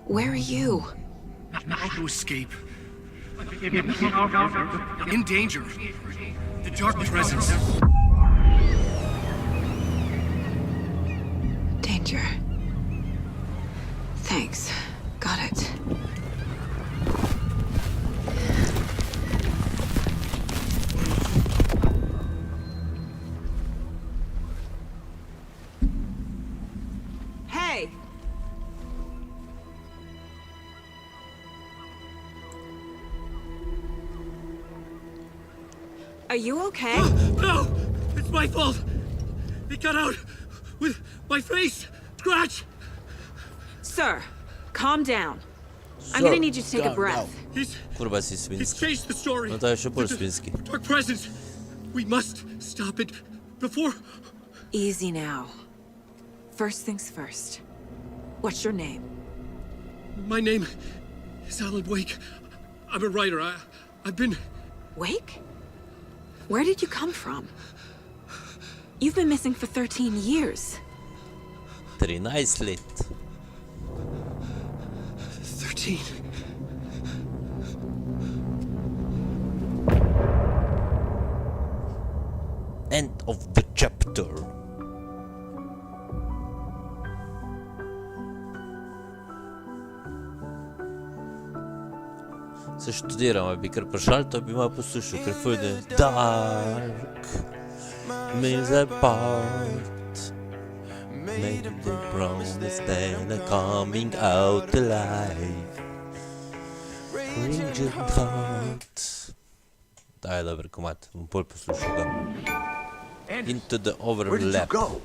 Where are you? Not to escape. In danger. The dark presence. Danger. Thanks. Got it. Hey! Are you okay? No! It's my fault! It got out with my face! Scratch! Sir, calm down. I'm gonna need you to take a breath. Kurwa si svinski. No to jeszcze bolj svinski. Dark presence! We must stop it before... Easy now. First things first. What's your name? My name is Alan Wake. I'm a writer. I've been... Wake? Where did you come from? You've been missing for 13 years. 13 let. 13. End of the chapter. Se študiram, bi kar prišel, to bi malo poslušal, ker fujde dark means apart. Made the promise that I'm coming out alive. Raging heart. Da je dober komad, bom bolj poslušal ga. Into the overlap. Where did you go?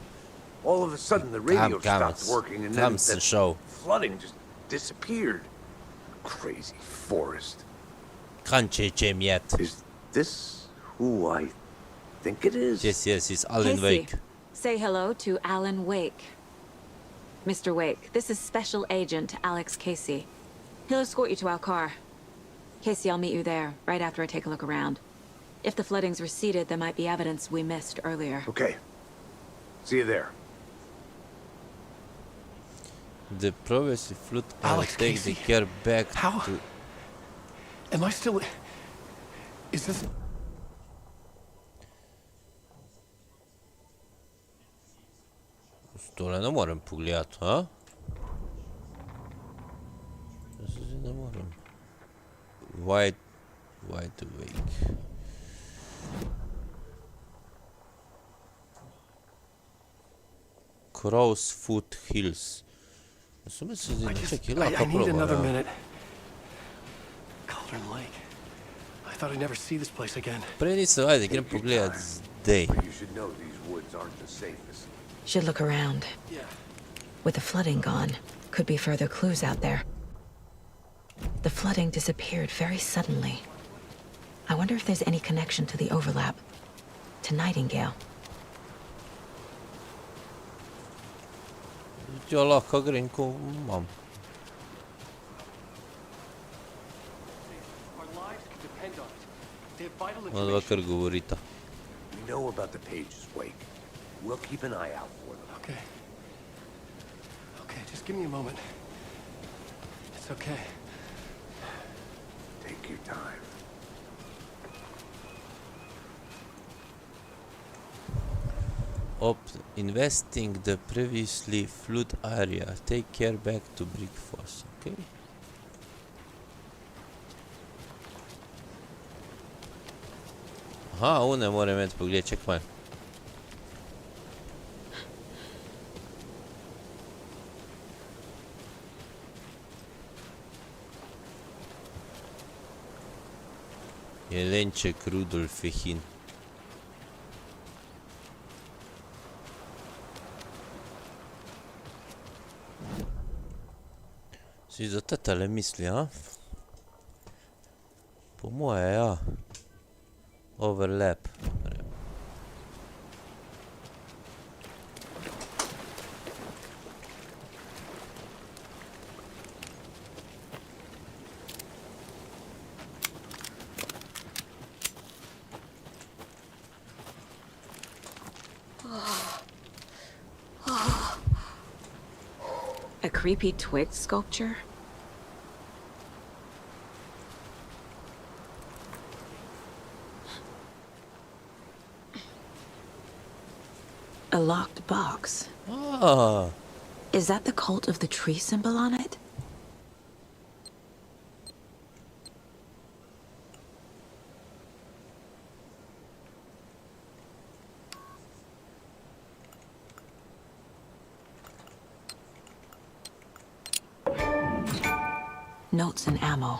All of a sudden the radio stopped working and then the flooding just disappeared. crazy forest. Can't change him yet. Is this who I think it is? Yes, it's Alan Wake. Say hello to Alan Wake. Mr. Wake, this is Special Agent Alex Casey. He'll escort you to our car. Casey, I'll meet you there, right after I take a look around. If the flooding's receded, there might be evidence we missed earlier. Okay. See you there. The progressive flood Alex take Casey. the care back How? to... Am I still... Is this... Tole ne morem pogledati, ha? Ne morem. Wide awake. Crow's Foot Hills. I need another minute. Cauldron Lake. I thought I'd never see this place again. Pre nisem, ajde, grem pogledat zdaj. You should know these woods aren't the safest. Should look around. Yeah. With the flooding gone, could be further clues out there. The flooding disappeared very suddenly. I wonder if there's any connection to the overlap. To Nightingale. Ja lahko grem, ko imam. Onadva kar govorita. We know about the pages, Wake. We'll keep an eye out for them. Okay. Okay, just give me a moment. It's okay. Take your time. Investing the previously flood area. Take care back to Brickforce. Okay. Aha, one moram imeti pogled, ček malo. Jelenček Rudolf Fehin. Si za tatale misli, a? Po moje, ja. Overlap. A creepy twig sculpture? A locked box. Ah. Is that the cult of the tree symbol on it? Notes and ammo.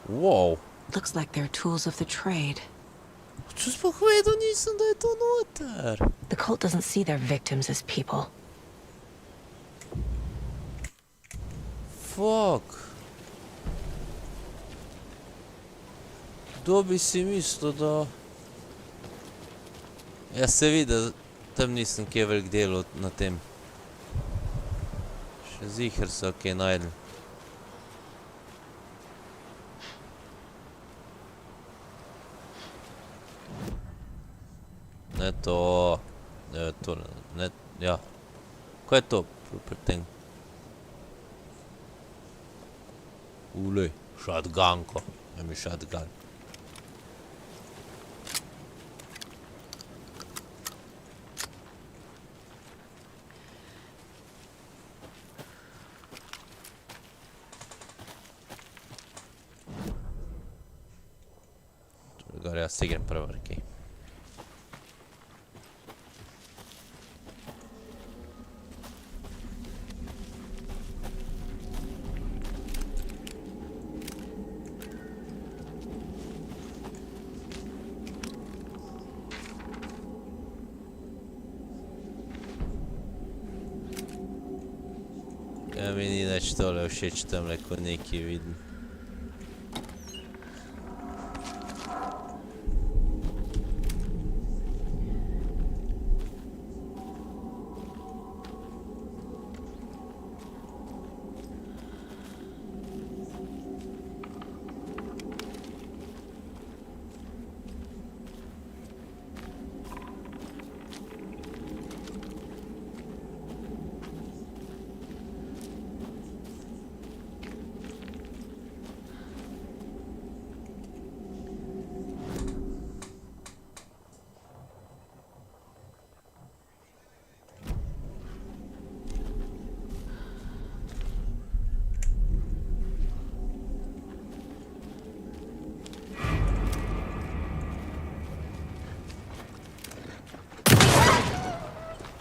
Wow. Looks like they're tools of the trade. Ce spokojno nisem, da je to noter. The cult doesn't see their victims as people. Fuck. Kdo bi si mislil, da... Ja se vidi, da tam nisem kje velik delal na tem. Še ziher so kaj najdel. Ne to... Ne, ja. Kaj je to pri tem? Ulej, shotgunko. Daj mi shotgun. Gor jaz se grem prvar, kaj. Ja mi ni več tole všeč tamle, ko nekaj vidim.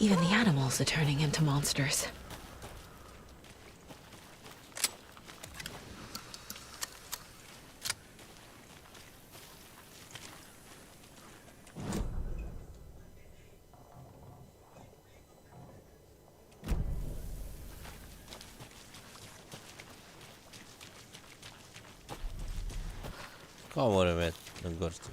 Even the animals are turning into monsters. Камера мет на горсту.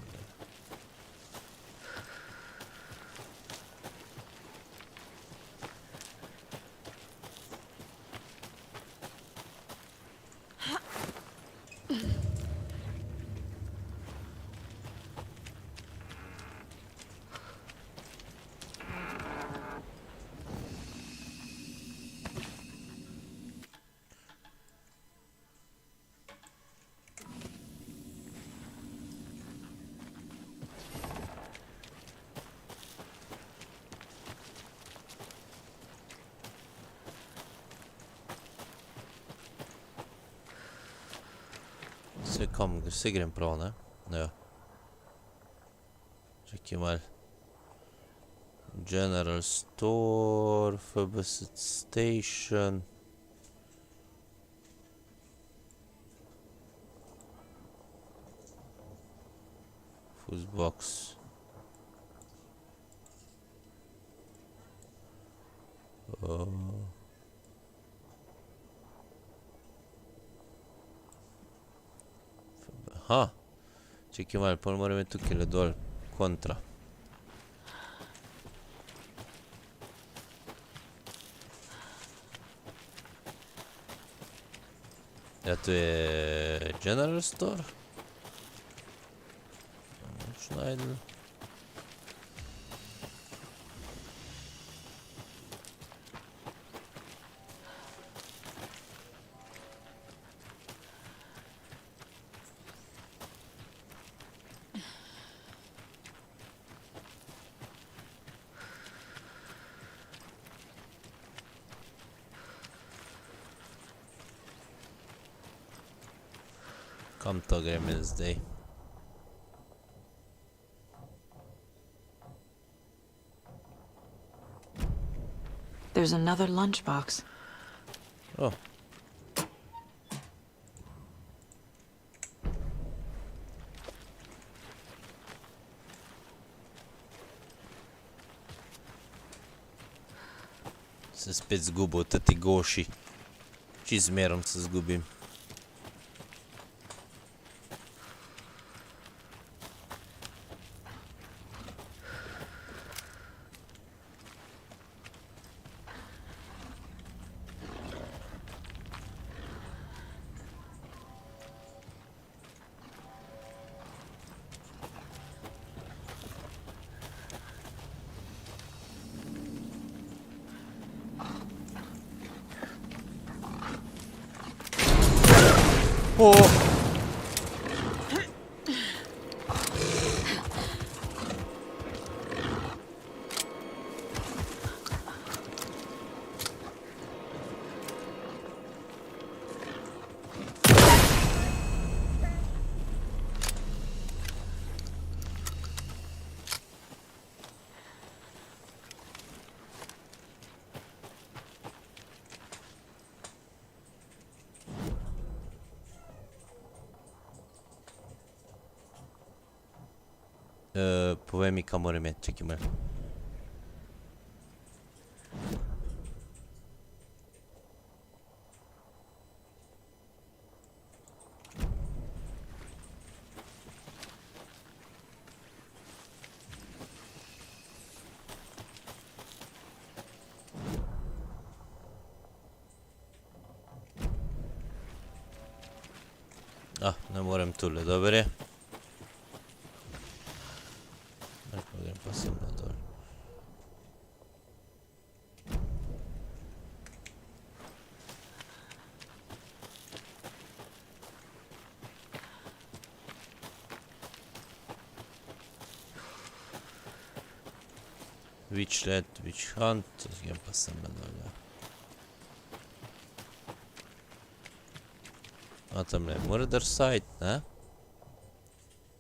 Se grem prav, ne? Ja. Čekaj mal. General Store, FBS Station. Fuzbox. Aha, čekaj malo, pol moram imeti tukaj dol kontra. Ja, to je General Store. Moč najdel. Kam to greme zdaj? There's another lunchbox. Oh. Se spet zgubil, tati goši. Čist zmerom se zgubim. Oh! Povej mi, kam moram imeti, čekaj malo. Ah, ne morem tule, dobro je. Grem pa sem na dol. Witch let, witch hunt, grem pa sem na dol, ja. A tamle je murder site, ne?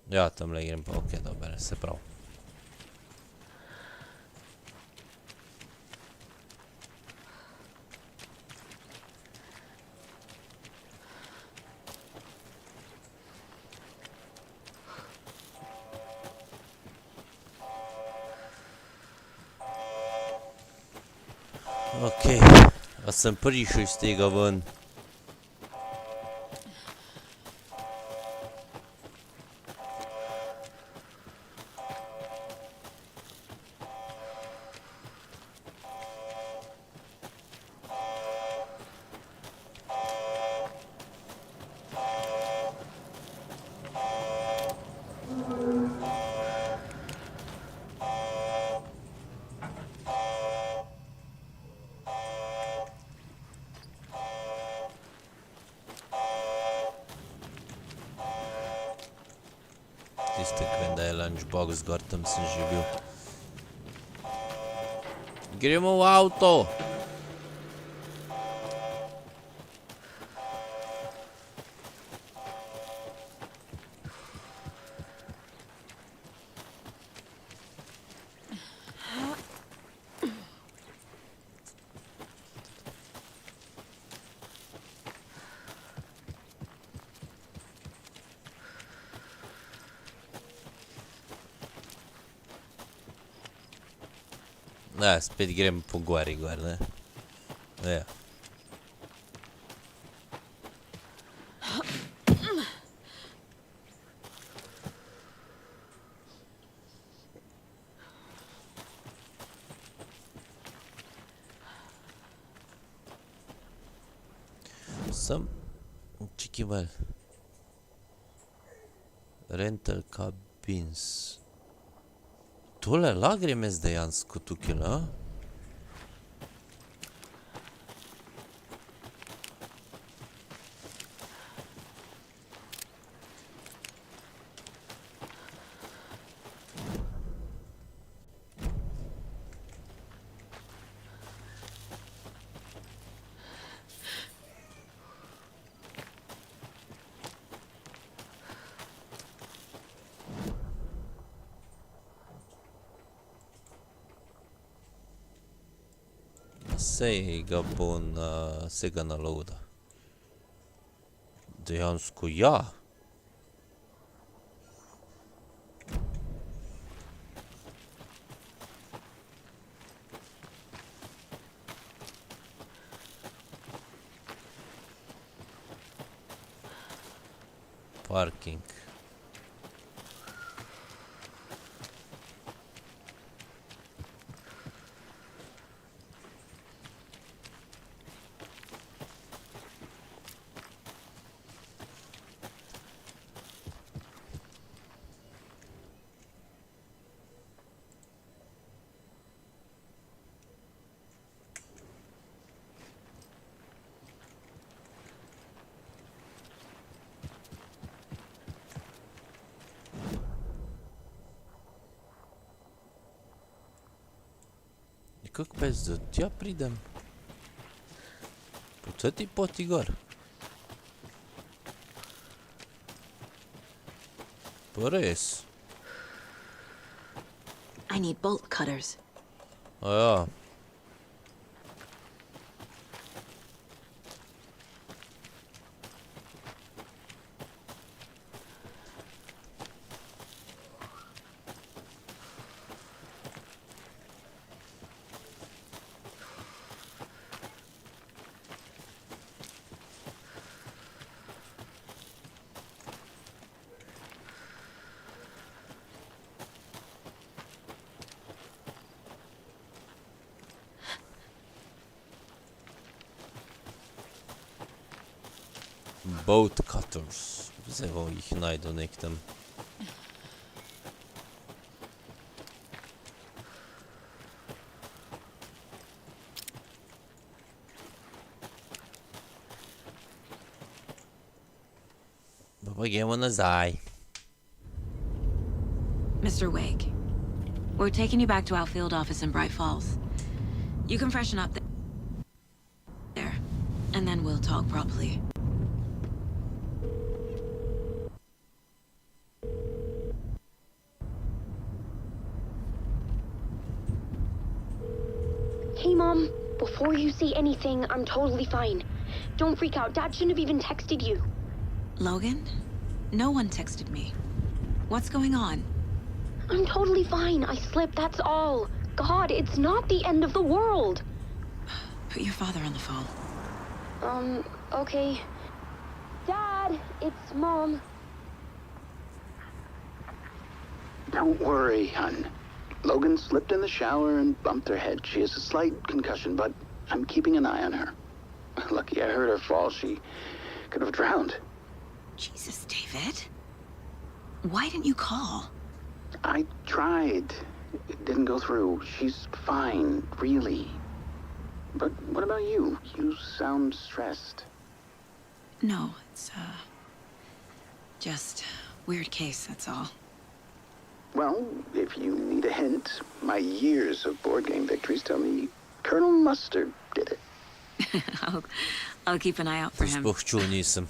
Ja, tamle grem pa, okej, dobro, se prav. Okej, a sem prišel iz tega ven. Tistek vem, da je lunchbox gor, tam sem že bil. Gremo v avto! Ne, spet grem po gori gor, ne? Ja. Sem... Čekaj malo. Rental cabins. Tole lahko grem jaz dejansko tukaj, ne? Sej ga bo na... Sej ga naloada. Dejansko ja. Parking. Kako pa jaz do tja pridem? Po tej poti gor? Pa res? I need bolt cutters. A ja. Boat cutters. Zdaj bom jih najdu nek tam. Pa gremo nazaj. Mr. Wake, we're taking you back to our field office in Bright Falls. You can freshen up there, and then we'll talk properly. Hey, Mom. Before you say anything, I'm totally fine. Don't freak out. Dad shouldn't have even texted you. Logan? No one texted me. What's going on? I'm totally fine. I slipped, that's all. God, it's not the end of the world. Put your father on the phone. Okay. Dad, it's Mom. Don't worry, hon. Logan slipped in the shower and bumped her head. She has a slight concussion, but I'm keeping an eye on her. Lucky I heard her fall. She could have drowned. Jesus, David. Why didn't you call? I tried. It didn't go through. She's fine, really. But what about you? You sound stressed. No, it's, just weird case, that's all. Well, if you need a hint, my years of board game victories tell me Colonel Mustard did it. I'll keep an eye out for him. Sploh čuo nisem.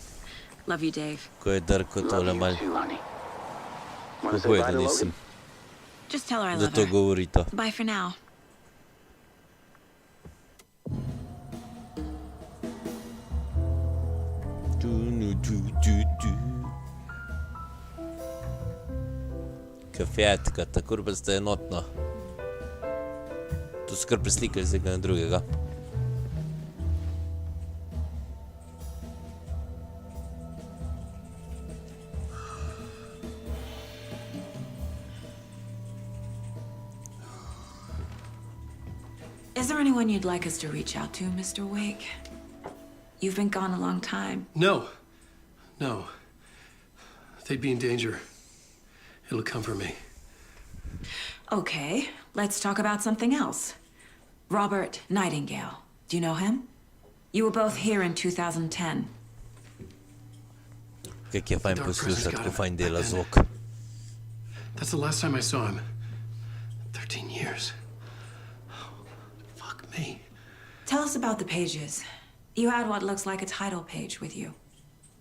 Love you, Dave. Ko je Darko tole mal. Kako je, da nisem. Just tell her I Da love to her. govorita. Bye for now. Kafetka, tako pa sta enotna. Tu so kar preslikali z enega na drugega. Is there anyone you'd like us to reach out to, Mr. Wake? You've been gone a long time. No. No. They'd be in danger. It'll come for me. Okay, let's talk about something else. Robert Nightingale. Do you know him? You were both here in 2010. Kak je fajn poslušati, ko fajn dela zvok. That's the last time I saw him. 13 years. Fuck me. Tell us about the pages. You had what looks like a title page with you.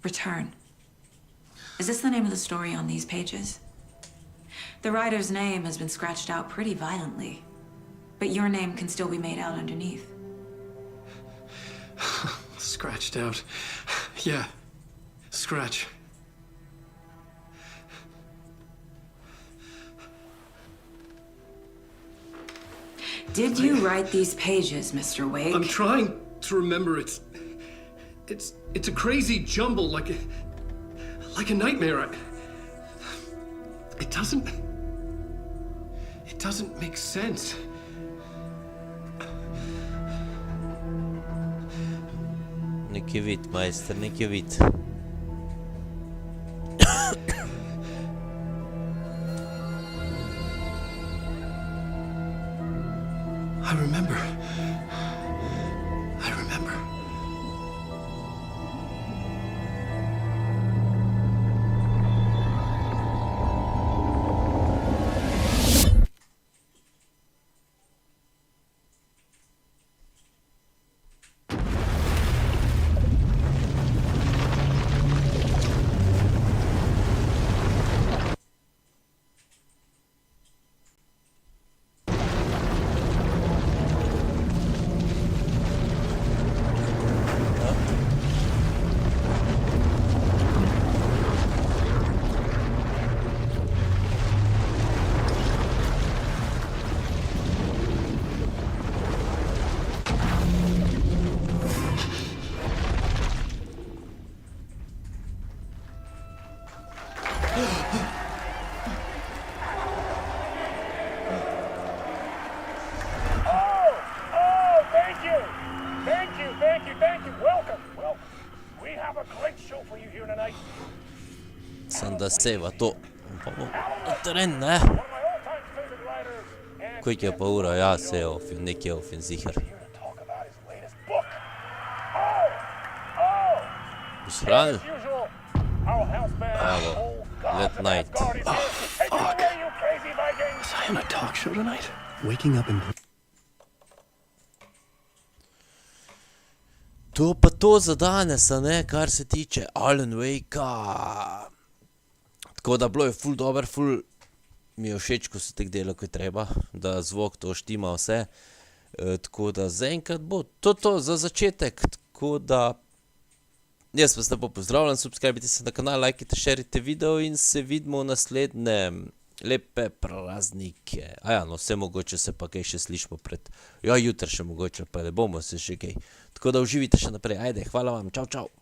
Return. Is this the name of the story on these pages? The writer's name has been scratched out pretty violently, but your name can still be made out underneath. Scratched out. Yeah. Scratch. Did you write these pages, Mr. Wake? I'm trying to remember. It's a crazy jumble, like a nightmare. It doesn't make sense. Neki vid, majster, neki vid. I remember. Sam da seva to. Teren, ne? Koliko je pa ura? Ja, se je nekje ofin ziher. Usran? Evo, let night. Oh, fuck. Was I on a talk show tonight? Waking up in... To pa to za danes, a ne, kar se tiče Alan Wakea. Tako da bilo je ful dober, ful mi je všeč, ko se tek dela, ko je treba, da zvok to štima vse. Tako da zaenkrat bo to za začetek, tako da jaz vas lepo pozdravljam, subscribite se na kanal, lajkite, šerite video in se vidimo v naslednjem. Lepe praznike. Aja, no vse mogoče se pa kaj še slišimo pred... Ja, jutri še mogoče, pa ne bomo se še kaj. Tako da uživite še naprej. Ajde, hvala vam, čau, čau.